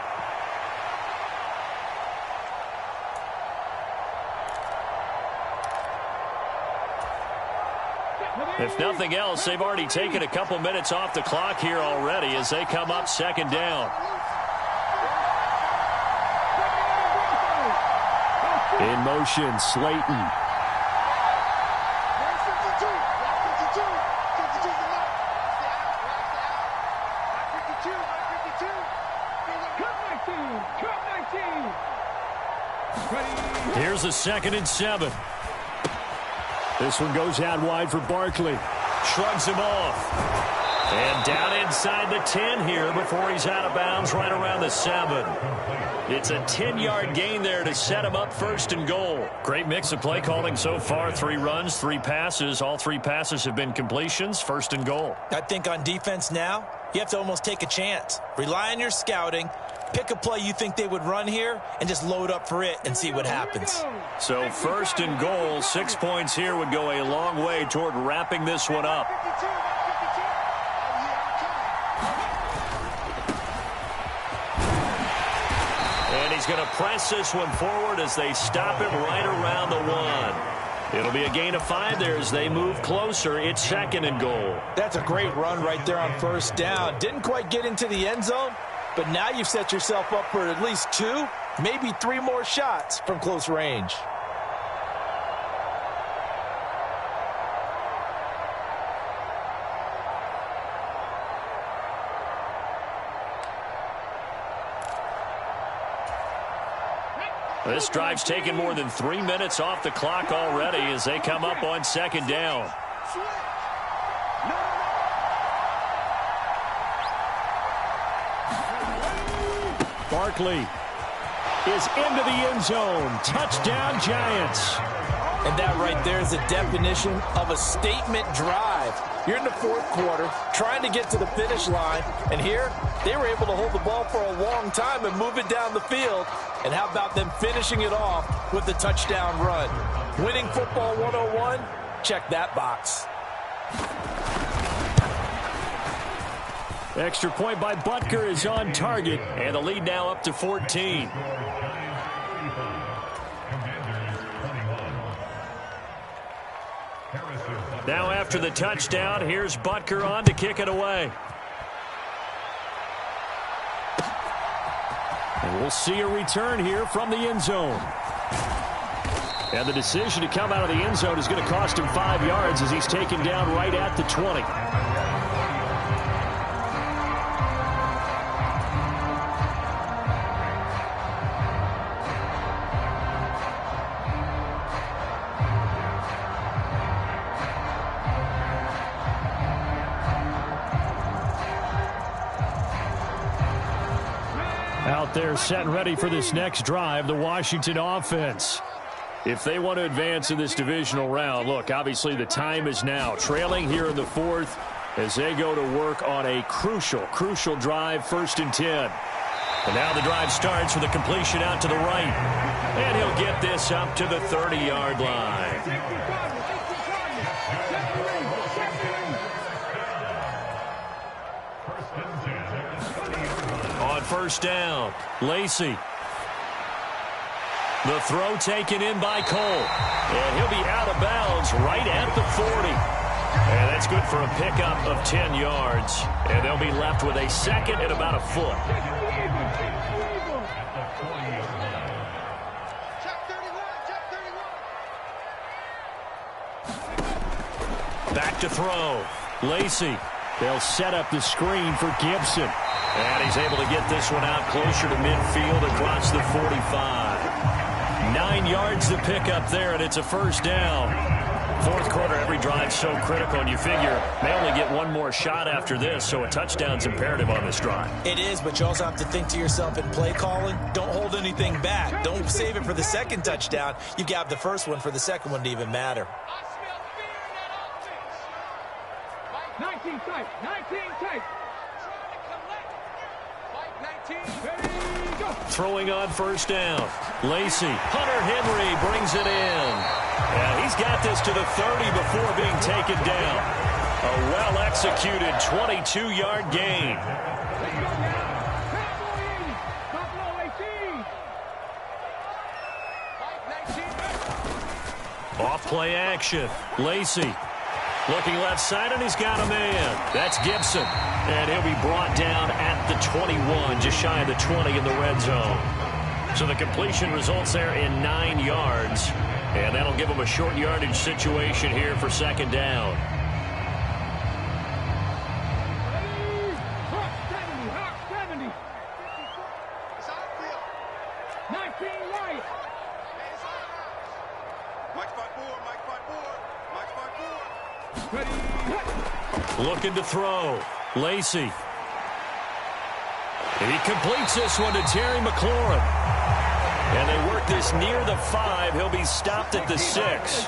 If nothing else, they've already taken a couple minutes off the clock here already as they come up 2nd down.
In motion, Slayton.
Here's a 2nd and 7.
This one goes out wide for Barkley.
Shrugs him off. And Down inside the 10 here before he's out of bounds right around the 7. It's a 10-yard gain there to set him up 1st and goal. Great mix of play calling so far. 3 runs, 3 passes. All 3 passes have been completions. 1st and goal.
I think on defense now, you have to almost take a chance. Rely on your scouting. Pick a play you think they would run here and just load up for it and see what happens.
So 1st and goal, 6 points here would go a long way toward wrapping this one up. And he's going to press this one forward as they stop him right around the 1. It'll be a gain of 5 there as they move closer. It's 2nd and goal.
That's a great run right there on 1st down. Didn't quite get into the end zone, but now you've set yourself up for at least 2, maybe 3 more shots from close range.
This drive's taken more than 3 minutes off the clock already as they come up on 2nd down.
Barkley is into the end zone. Touchdown, Giants.
And that right there is the definition of a statement drive. You're in the 4th quarter, trying to get to the finish line, and here they were able to hold the ball for a long time and move it down the field. And how about them finishing it off with the touchdown run? Winning football 101, check that box.
Extra point by Butker is on target,
and the lead now up to 14. Now after the touchdown, here's Butker on to kick it away.
And we'll see a return here from the end zone. And the decision to come out of the end zone is going to cost him 5 yards as he's taken down right at the 20. Out there set and ready for this next drive, the Washington offense. If they want to advance in this divisional round, look, obviously the time is now. Trailing here in the 4th as they go to work on a crucial drive, 1st and 10. And now the drive starts with a completion out to the right. And he'll get this up to the 30-yard line. On 1st down, Lacey. The throw taken in by Cole. And he'll be out of bounds right at the 40. And that's good for a pickup of 10 yards. And they'll be left with a 2nd and about a foot. Back to throw. Lacey. They'll set up the screen for Gibson. And he's able to get this one out closer to midfield across the 45. 9 yards to pick up there, and it's a 1st down. 4th quarter, every drive so critical, and you figure they only get one more shot after this, so a touchdown's imperative on this drive.
It is, but you also have to think to yourself in play calling, don't hold anything back. Don't save it for the 2nd touchdown. You got the 1st one for the 2nd one to even matter.
19 tight, 19 tight.
Throwing on 1st down. Lacey. Hunter Henry brings it in. And he's got this to the 30 before being taken down. A well-executed 22-yard gain. Off play action. Lacey. Looking left side, and he's got a man. That's Gibson. And he'll be brought down at the 21, just shy of the 20 in the red zone. So the completion results there in 9 yards. And that'll give him a short yardage situation here for 2nd down. Looking to throw.
Lacey. He completes this one to Terry McLaurin. And they work this near the 5. He'll be stopped at the 6.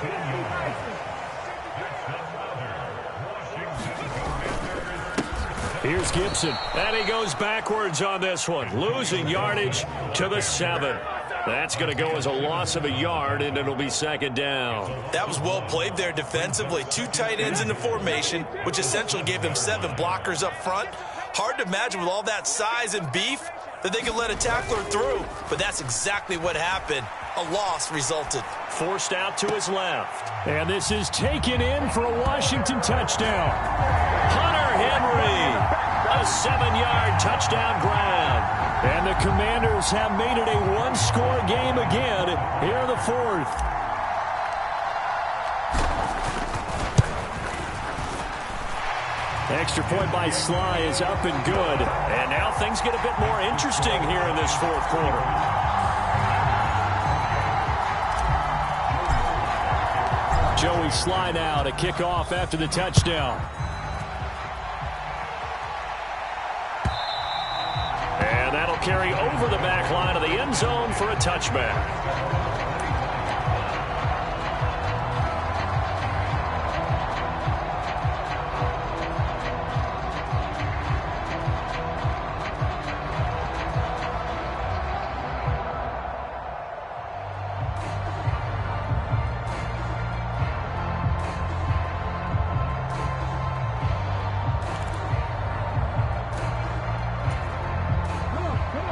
Here's Gibson. And he goes backwards on this one. Losing yardage to the 7. That's going to go as a loss of a yard, and it'll be second down.
That was well played there defensively. 2 tight ends in the formation, which essentially gave them 7 blockers up front. Hard to imagine with all that size and beef that they could let a tackler through. But that's exactly what happened. A loss resulted.
Forced out to his left. And this is taken in for a Washington touchdown. Hunter Henry. A 7-yard touchdown grab. And the Commanders have made it a one-score game again here in the 4th. Extra point by Sly is up and good. And now things get a bit more interesting here in this 4th quarter. Joey Sly now to kick off after the touchdown. And that'll carry over the back line of the end zone for a touchback.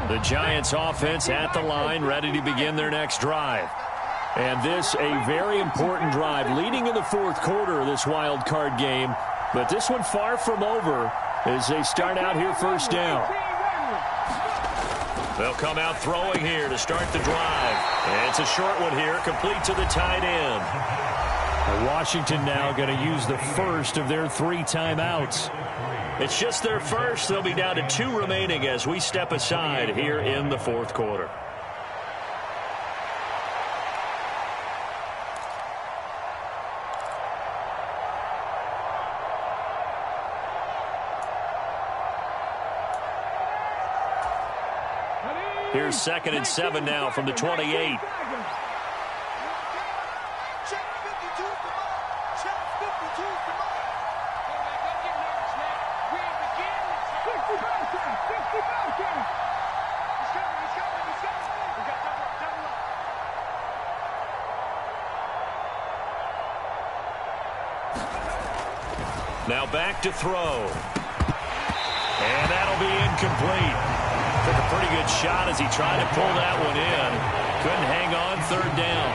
The Giants offense at the line, ready to begin their next drive. And this a very important drive leading in the 4th quarter of this wild card game. But this one far from over as they start out here first down. They'll come out throwing here to start the drive. And it's a short one here, complete to the tight end. And Washington now going to use the first of their 3 timeouts. It's just their first. They'll be down to 2 remaining as we step aside here in the 4th quarter. Here's 2nd and 7 now from the 28. Now back to throw. And that'll be incomplete. Took a pretty good shot as he tried to pull that one in. Couldn't hang on 3rd down.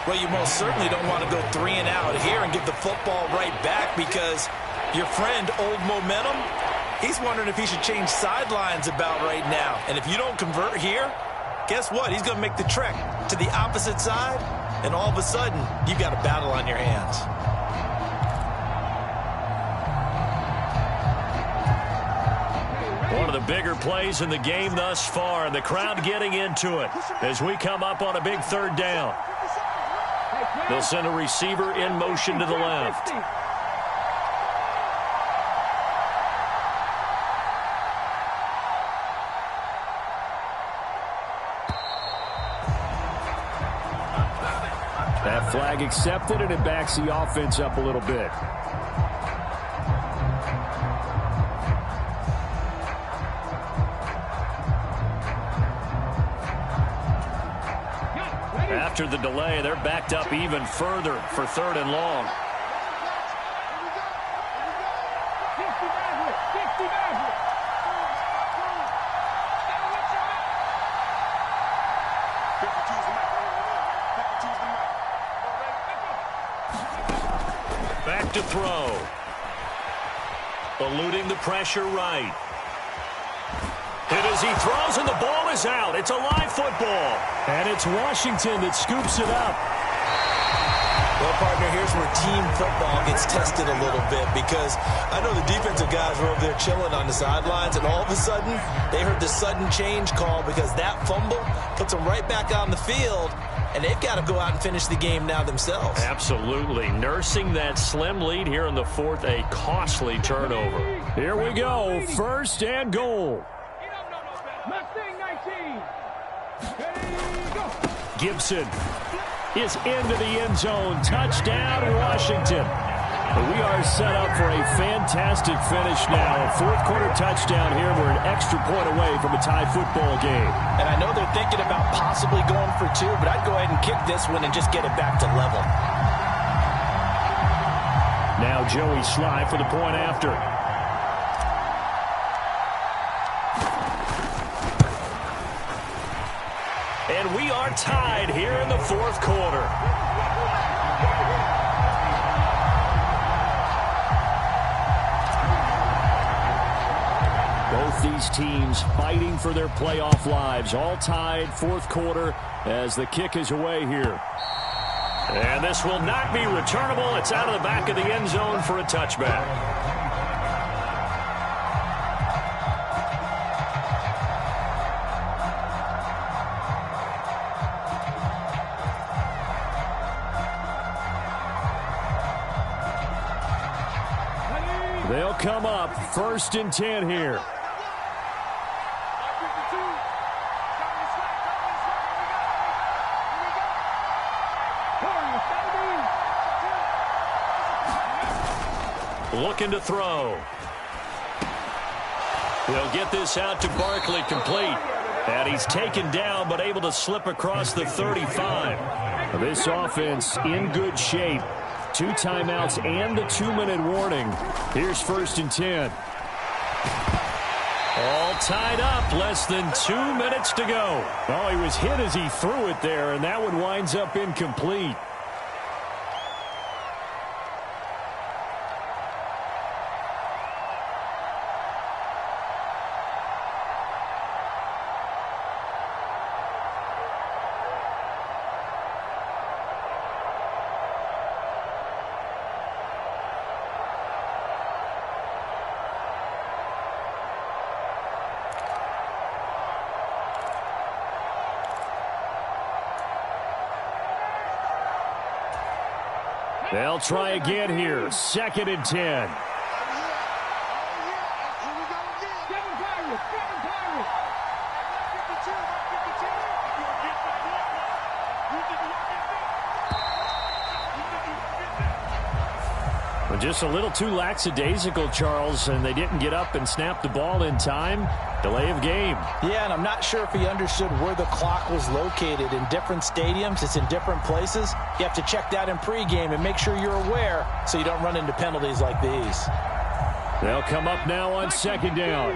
Well, you most certainly don't want to go 3 and out here and give the football right back because your friend, Old Momentum, he's wondering if he should change sidelines about right now. And if you don't convert here, guess what? He's going to make the trek to the opposite side, and all of a sudden, you've got a battle on your hands.
One of the bigger plays in the game thus far, and the crowd getting into it as we come up on a big 3rd down. They'll send a receiver in motion to the left. That flag accepted, and it backs the offense up a little bit. After the delay, they're backed up even further for 3rd and long. Back to throw. Eluding the pressure right. Hit as he throws, and the ball is out. It's a live football. And it's Washington that scoops it up.
Well, partner, here's where team football gets tested a little bit because I know the defensive guys were over there chilling on the sidelines, and all of a sudden, they heard the sudden change call because that fumble puts them right back on the field, and they've got to go out and finish the game now themselves.
Absolutely. Nursing that slim lead here in the 4th, a costly turnover. Here we go. First and goal. Gibson is into the end zone. Touchdown, Washington. We are set up for a fantastic finish now. A fourth-quarter touchdown here. We're an extra point away from a tie football game.
And I know they're thinking about possibly going for two, but I'd go ahead and kick this one and just get it back to level.
Now Joey Sly for the point after. And we are tied here in the fourth quarter. Both these teams fighting for their playoff lives. All tied, fourth quarter, as the kick is away here. And this will not be returnable. It's out of the back of the end zone for a touchback. They'll come up 1st and 10 here. Looking to throw. He'll get this out to Barkley, complete. And he's taken down but able to slip across the 35. This offense in good shape. 2 timeouts and the 2-minute warning. Here's 1st and 10. All tied up. Less than 2 minutes to go. Oh, he was hit as he threw it there, and that one winds up incomplete. They'll try again here. 2nd and 10. Just a little too lackadaisical, Charles, and they didn't get up and snap the ball in time. Delay of game. Yeah, and I'm not sure if he understood where the clock was located. In different stadiums, it's in different places. You have to check that in pregame and make sure you're aware so you don't run into penalties like these. They'll come up now on 2nd down.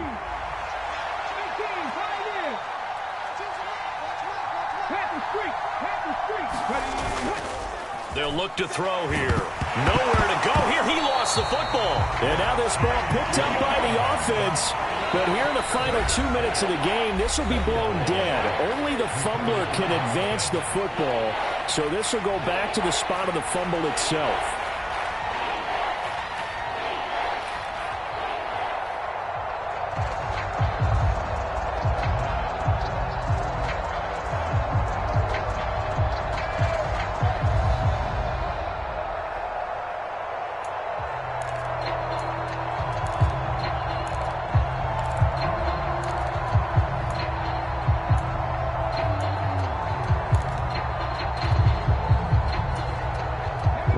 They'll look to throw here. Nowhere to go here. He lost the football. And now this ball picked up by the offense. But here in the final 2 minutes of the game, this will be blown dead. Only the fumbler can advance the football. So this will go back to the spot of the fumble itself.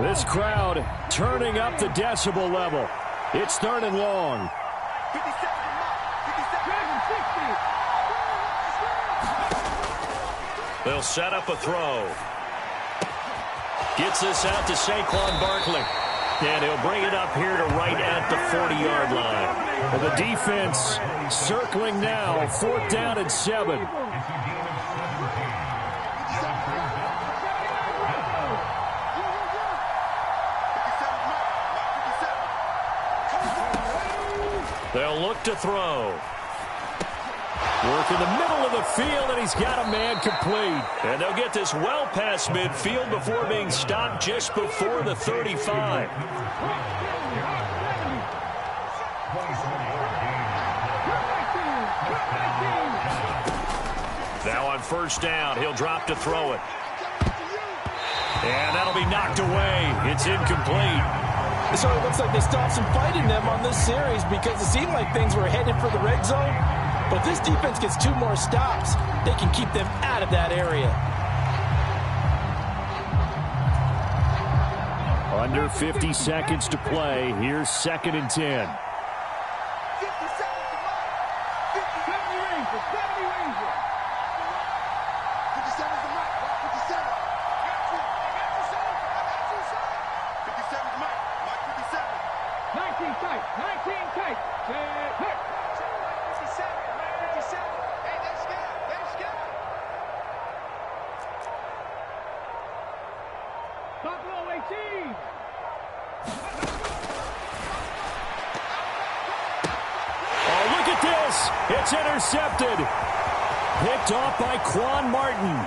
This crowd turning up the decibel level. It's 3rd and long. They'll set up a throw. Gets this out to Saquon Barkley. And he'll bring it up here to right at the 40-yard line. The defense circling now. 4th down and 7. They'll look to throw. Work in the middle of the field, and he's got a man complete. And they'll get this well past midfield before being stopped just before the 35. Now on 1st down, he'll drop to throw it. And that'll be knocked away. It's incomplete.
It sort of looks like they still have some fight in them on this series because it seemed like things were headed for the red zone. But if this defense gets 2 more stops, they can keep them out of that area.
Under 50 seconds to play. Here's 2nd and 10.
Oh, look at this. It's intercepted. Picked off by Quan Martin.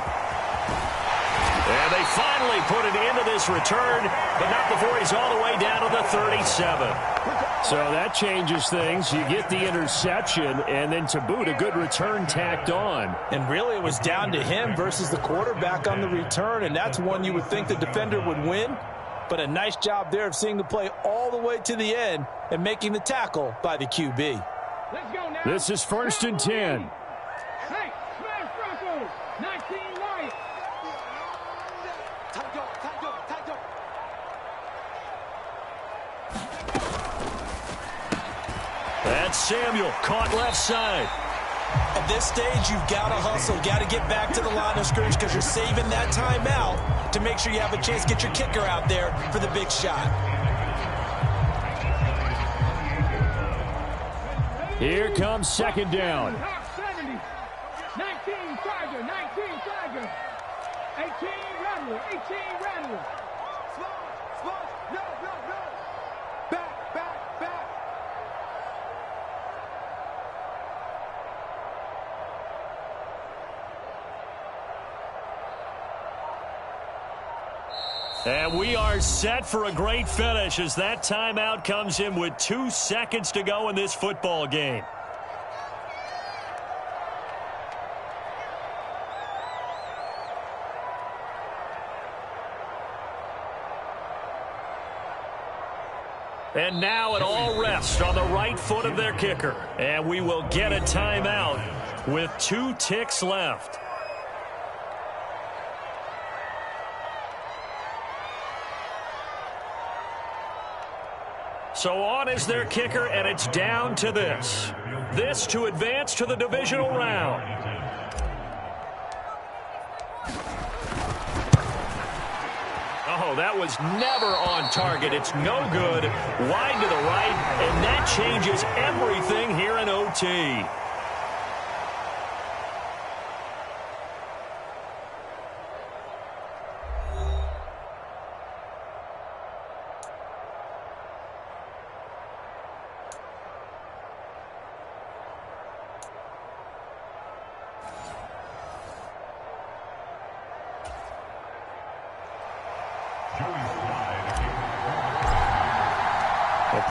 And they finally put it into this return, but not before he's all the way down to the 37.
So that changes things. You get the interception, and then to boot, a good return tacked on.
And really, it was down to him versus the quarterback on the return, and that's one you would think the defender would win. But a nice job there of seeing the play all the way to the end and making the tackle by the QB.
Let's go now.
This is 1st and 10.
Hey, smash Broncos. 19 Lions.
That's Samuel, caught left side.
At this stage, you've got to hustle. Got to get back to the line of scrimmage because you're saving that timeout to make sure you have a chance to get your kicker out there for the big shot.
Here comes 2nd down.
70. 19 Tiger. 19 Tiger. 18 Rattler. 18 Rattler. No. Back.
And we are set for a great finish as that timeout comes in with 2 seconds to go in this football game. And now it all rests on the right foot of their kicker. And we will get a timeout with 2 ticks left. So on is their kicker, and it's down to this. This to advance to the divisional round. Oh, that was never on target. It's no good. Wide to the right, and that changes everything here in OT.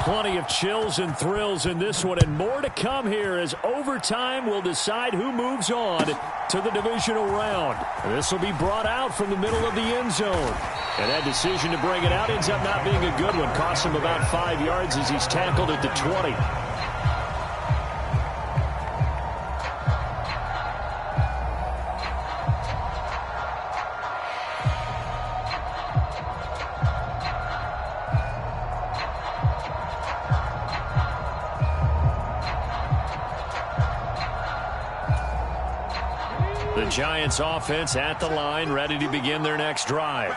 Plenty of chills and thrills in this one, and more to come here as overtime will decide who moves on to the divisional round. This will be brought out from the middle of the end zone. And that decision to bring it out ends up not being a good one. Costs him about 5 yards as he's tackled at the 20.
The Giants offense at the line, ready to begin their next drive.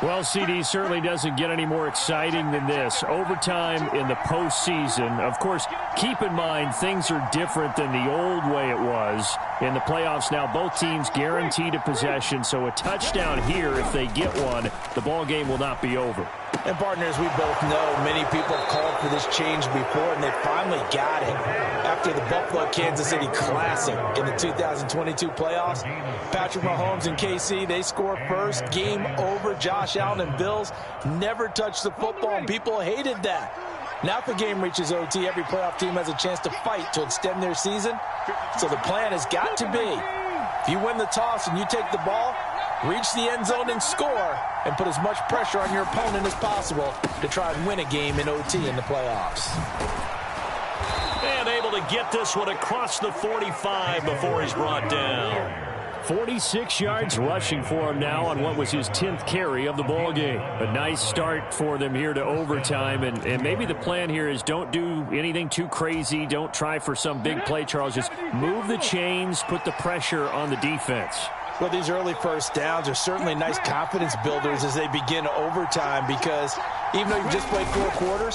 Well, CD certainly doesn't get any more exciting than this. Overtime in the postseason. Of course, keep in mind things are different than the old way it was. In the playoffs now, both teams guaranteed a possession, so a touchdown here, if they get one, the ball game will not be over.
And partners, we both know many people have called for this change before, and they finally got it. After the Buffalo-Kansas City Classic in the 2022 playoffs, Patrick Mahomes and KC, they score first. Game over. Josh Allen and Bills never touched the football, and people hated that. Now if the game reaches OT, every playoff team has a chance to fight to extend their season. So the plan has got to be, if you win the toss and you take the ball, reach the end zone and score, and put as much pressure on your opponent as possible to try and win a game in OT in the playoffs.
And able to get this one across the 45 before he's brought down. 46 yards rushing for him now on what was his 10th carry of the ball game. A nice start for them here to overtime, and maybe the plan here is don't do anything too crazy. Don't try for some big play, Charles. Just move the chains, put the pressure on the defense.
Well, these early first downs are certainly nice confidence builders as they begin overtime, because even though you've just played 4 quarters,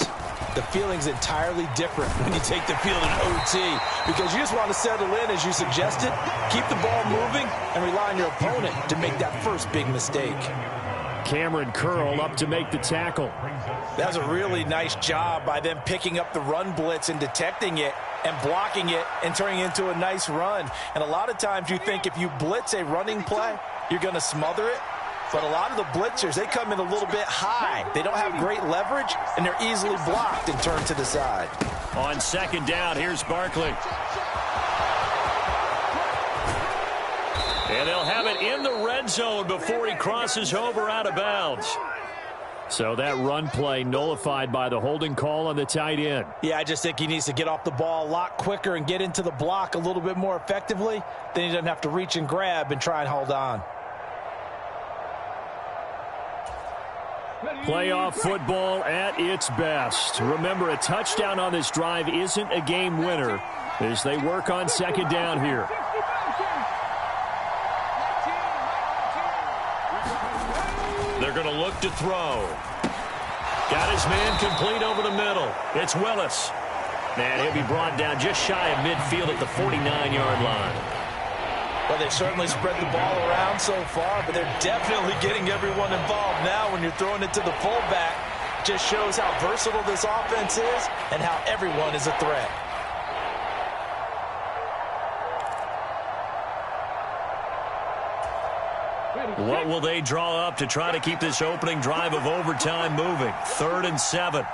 the feeling's entirely different when you take the field in OT, because you just want to settle in, as you suggested, keep the ball moving, and rely on your opponent to make that first big mistake.
Cameron Curl up to make the tackle.
That was a really nice job by them picking up the run blitz and detecting it and blocking it and turning it into a nice run. And a lot of times you think if you blitz a running play, you're going to smother it. But a lot of the blitzers, they come in a little bit high. They don't have great leverage, and they're easily blocked and turned to the side.
On second down, here's Barkley. And they'll have it in the red zone before he crosses over out of bounds. So that run play nullified by the holding call on the tight end.
Yeah, I just think he needs to get off the ball a lot quicker and get into the block a little bit more effectively. Then he doesn't have to reach and grab and try and hold on.
Playoff football at its best. Remember, a touchdown on this drive isn't a game winner as they work on second down here.
They're going to look to throw. Got his man complete over the middle. It's Willis. And he'll be brought down just shy of midfield at the 49-yard line.
Well, they've certainly spread the ball around so far, but they're definitely getting everyone involved now when you're throwing it to the fullback. Just shows how versatile this offense is and how everyone is a threat.
What will they draw up to try to keep this opening drive of overtime moving? 3rd and 7.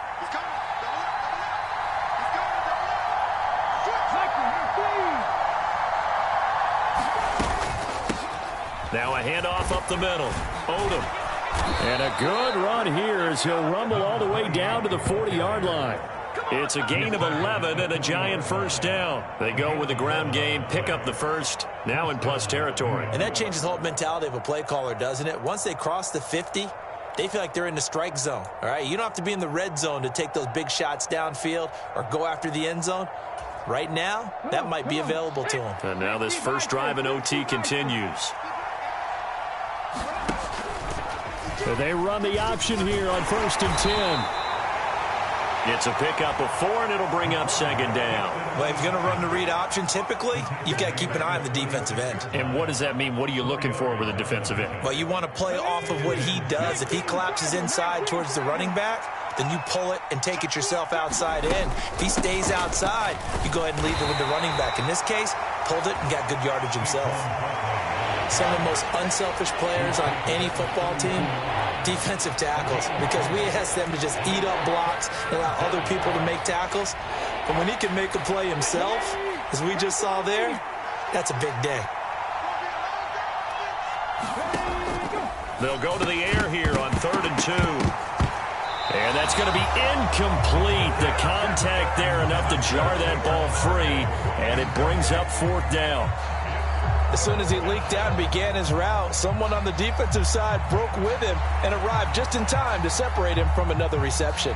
Now a handoff up the middle. Odom.
And a good run here as he'll rumble all the way down to the 40-yard line.
It's a gain of 11 and a giant first down. They go with the ground game, pick up the first, now in plus territory.
And that changes the whole mentality of a play caller, doesn't it? Once they cross the 50, they feel like they're in the strike zone. All right, you don't have to be in the red zone to take those big shots downfield or go after the end zone. Right now, that might be available to them.
And now this first drive in OT continues.
They run the option here on 1st and 10.
It's a pickup of 4, and it'll bring up second down.
Well, if you're going to run the read option, typically, you've got to keep an eye on the defensive end.
And what does that mean? What are you looking for with a defensive end?
Well, you want to play off of what he does. If he collapses inside towards the running back, then you pull it and take it yourself outside in. If he stays outside, you go ahead and leave it with the running back. In this case, pulled it and got good yardage himself. Some of the most unselfish players on any football team, defensive tackles, because we ask them to just eat up blocks and allow other people to make tackles. But when he can make a play himself, as we just saw there, that's a big day.
They'll go to the air here on 3rd and 2. And that's going to be incomplete. The contact there enough to jar that ball free, and it brings up 4th down.
As soon as he leaked out and began his route, someone on the defensive side broke with him and arrived just in time to separate him from another reception.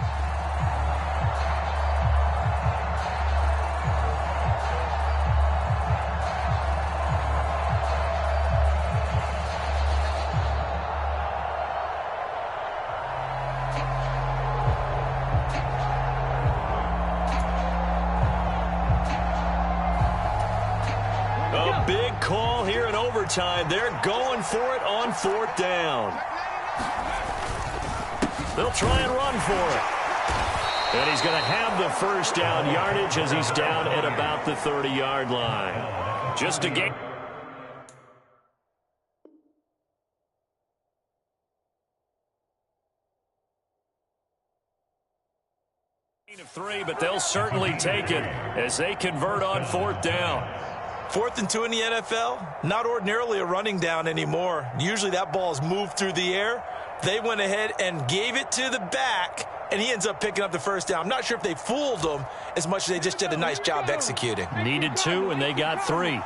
Time. They're going for it on 4th down. They'll try and run for it. And he's going to have the first down yardage as he's down at about the 30-yard line. Just a game. Of 3, but they'll certainly take it as they convert on 4th down.
4th and 2 in the NFL, not ordinarily a running down anymore. Usually that ball is moved through the air. They went ahead and gave it to the back and he ends up picking up the first down. I'm not sure if they fooled him as much as they just did a nice job executing.
Needed 2, and they got 3.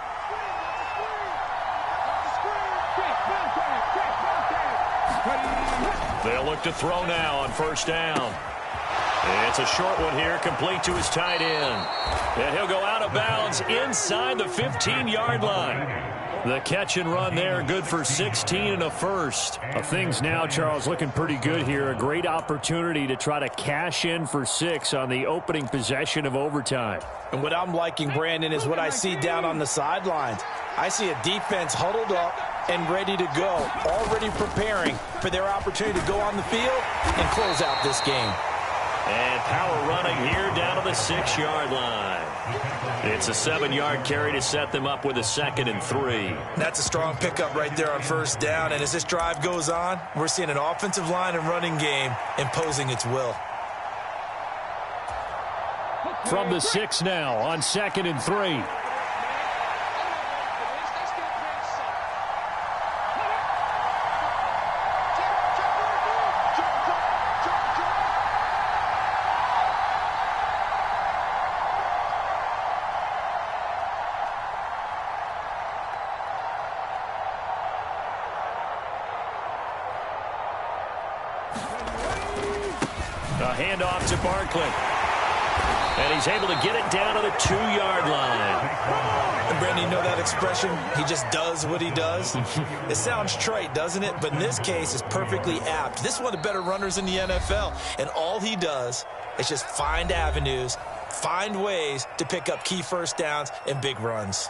They'll look to throw now on first down. It's a short one here, complete to his tight end. And he'll go out of bounds inside the 15-yard line. The catch and run there, good for 16 and a first. Things now, Charles, looking pretty good here. A great opportunity to try to cash in for 6 on the opening possession of overtime.
And what I'm liking, Brandon, is what I see down on the sidelines. I see a defense huddled up and ready to go, already preparing for their opportunity to go on the field and close out this game.
And power running here down to the 6-yard line. It's a 7-yard carry to set them up with a 2nd and 3.
That's a strong pickup right there on first down. And as this drive goes on, we're seeing an offensive line and running game imposing its will.
From the 6 now on 2nd and 3. A handoff to Barkley. And he's able to get it down to the 2-yard line.
And Brandon, you know that expression? He just does what he does. It sounds trite, doesn't it? But in this case, it's perfectly apt. This is one of the better runners in the NFL. And all he does is just find avenues, find ways to pick up key first downs and big runs.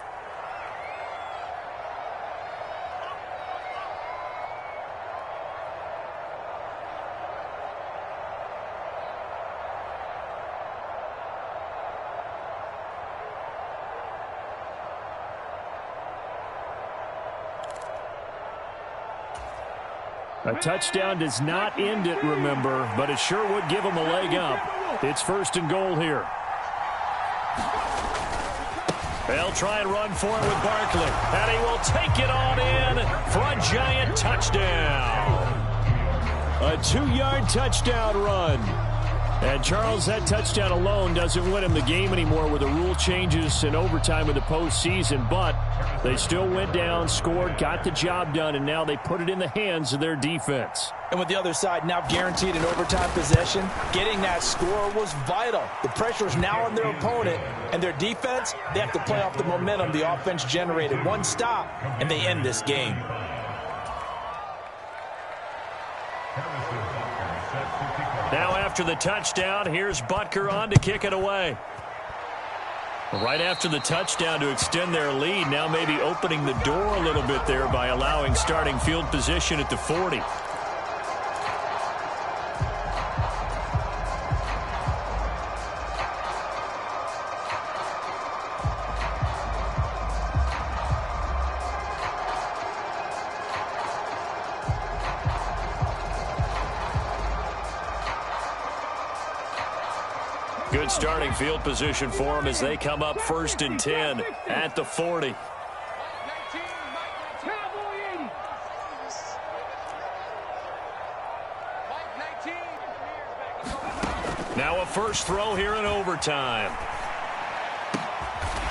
A touchdown does not end it, remember, but it sure would give them a leg up. It's 1st and goal here. They'll try and run for it with Barkley. And he will take it on in for a giant touchdown. A 2-yard touchdown run. And, Charles, that touchdown alone doesn't win him the game anymore with the rule changes in overtime of the postseason. But they still went down, scored, got the job done, and now they put it in the hands of their defense.
And with the other side now guaranteed an overtime possession, getting that score was vital. The pressure is now on their opponent, and their defense, they have to play off the momentum the offense generated. One stop, and they end this game.
Now after the touchdown, here's Butker on to kick it away. Right after the touchdown to extend their lead, now maybe opening the door a little bit there by allowing starting field position at the 40. Good starting field position for them as they come up 1st and 10 at the 40. Now a first throw here in overtime.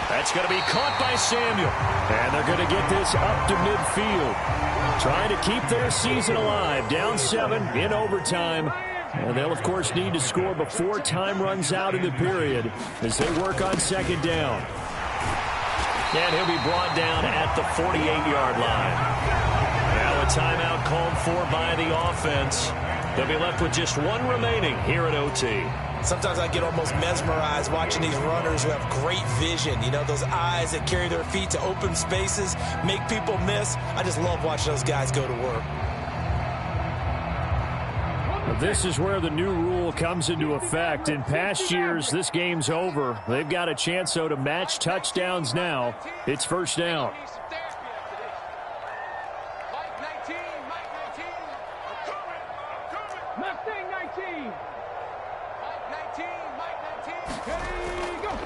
That's going to be caught by Samuel. And they're going to get this up to midfield. Trying to keep their season alive. Down 7 in overtime. And they'll, of course, need to score before time runs out in the period as they work on 2nd down. And he'll be brought down at the 48-yard line. Now a timeout called for by the offense. They'll be left with just 1 remaining here at OT.
Sometimes I get almost mesmerized watching these runners who have great vision. You know, those eyes that carry their feet to open spaces, make people miss. I just love watching those guys go to work.
This is where the new rule comes into effect. In past years, this game's over. They've got a chance, though, to match touchdowns now. It's 1st down.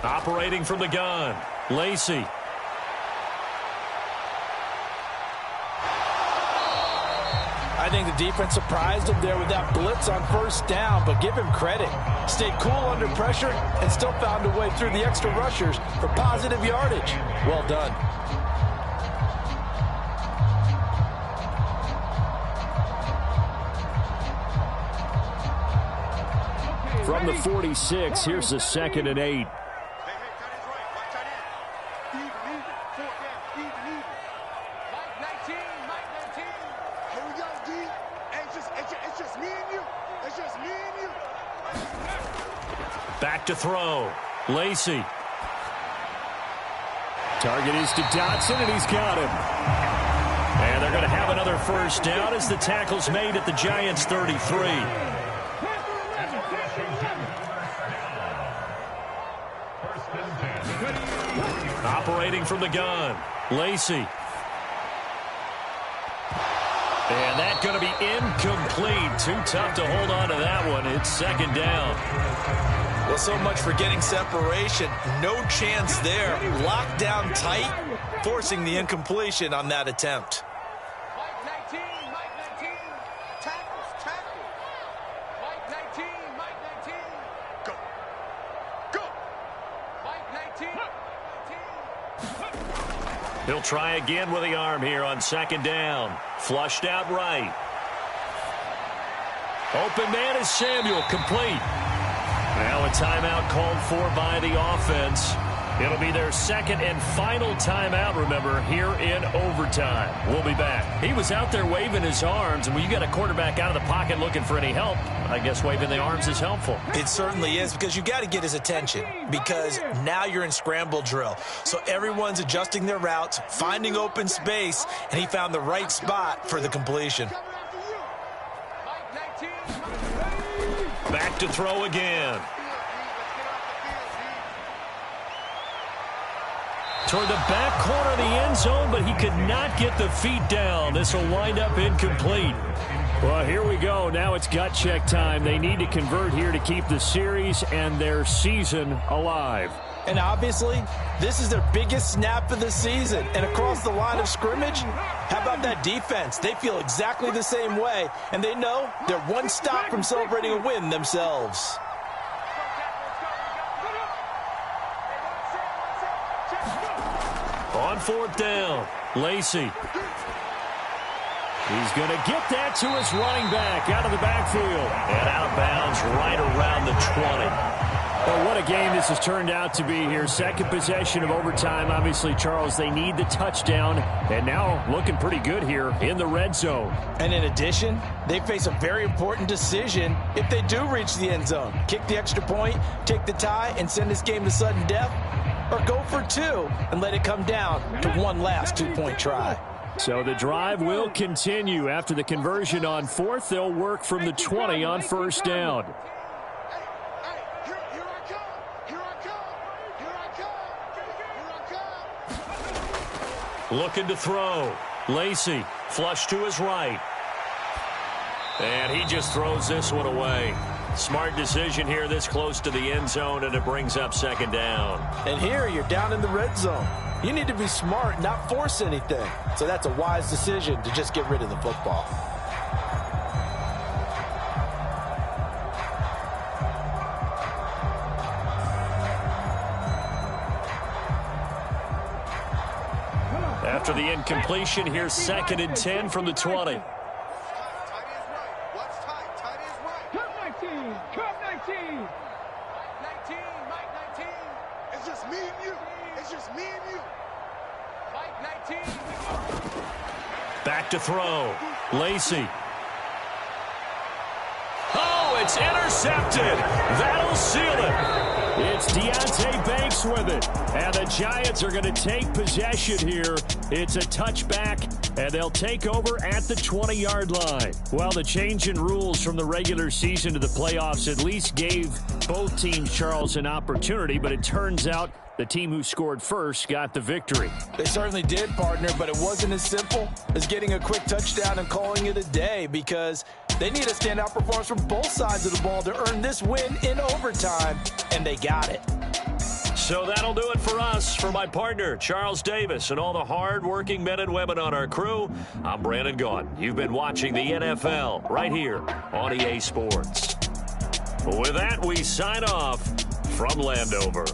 Operating from the gun, Lacey.
I think the defense surprised him there with that blitz on first down, but give him credit. Stayed cool under pressure and still found a way through the extra rushers for positive yardage. Well done.
From the 46, here's the 2nd and 8.
Back to throw. Lacey.
Target is to Dotson, and he's got him.
And they're going to have another first down as the tackle's made at the Giants' 33. Operating from the gun, Lacey. And that's going to be incomplete. Too tough to hold on to that one. It's 2nd down.
Well, so much for getting separation. No chance there. Locked down tight, forcing the incompletion on that attempt.
Mike 19, Mike 19. Tackles, tackle. Mike 19, Mike 19. Go. Go. Mike 19.
He'll try again with the arm here on 2nd down. Flushed out right. Open man is Samuel, complete. Now a timeout called for by the offense. It'll be their 2nd and final timeout, remember, here in overtime. We'll be back. He was out there waving his arms, and when you got a quarterback out of the pocket looking for any help, I guess waving the arms is helpful.
It certainly is, because you got to get his attention, because now you're in scramble drill. So everyone's adjusting their routes, finding open space, and he found the right spot for the completion.
Back to throw again. Toward the back corner of the end zone, but he could not get the feet down. This will wind up incomplete.
Well, here we go. Now it's gut check time. They need to convert here to keep the series and their season alive.
And obviously, this is their biggest snap of the season. And across the line of scrimmage, how about that defense? They feel exactly the same way, and they know they're one stop from celebrating a win themselves.
On 4th down, Lacey.
He's going to get that to his running back out of the backfield.
And out of bounds right around the 20.
Well, what a game this has turned out to be here. 2nd possession of overtime. Obviously, Charles, they need the touchdown. And now looking pretty good here in the red zone.
And in addition, they face a very important decision if they do reach the end zone. Kick the extra point, take the tie, and send this game to sudden death. Or go for 2 and let it come down to one last 2-point try.
So the drive will continue. After the conversion on 4th, they'll work from the 20 on 1st down.
Looking to throw. Lacey, flush to his right. And he just throws this one away. Smart decision here this close to the end zone, and it brings up 2nd down.
And here you're down in the red zone. You need to be smart, not force anything. So that's a wise decision to just get rid of the football.
After the incompletion, here's 2nd and 10 from the 20.
It's just me and you. It's just me and you. Mike 19.
Back to throw. Lacey. Oh, it's intercepted. That'll seal it.
It's Deontay Banks with it. And the Giants are going to take possession here. It's a touchback, and they'll take over at the 20-yard line. Well, the change in rules from the regular season to the playoffs at least gave both teams, Charles, an opportunity, but it turns out the team who scored first got the victory.
They certainly did, partner, but it wasn't as simple as getting a quick touchdown and calling it a day, because they need a standout performance from both sides of the ball to earn this win in overtime, and they got it.
So that'll do it for us. For my partner, Charles Davis, and all the hard-working men and women on our crew, I'm Brandon Gaudin. You've been watching the NFL right here on EA Sports. With that, we sign off from Landover.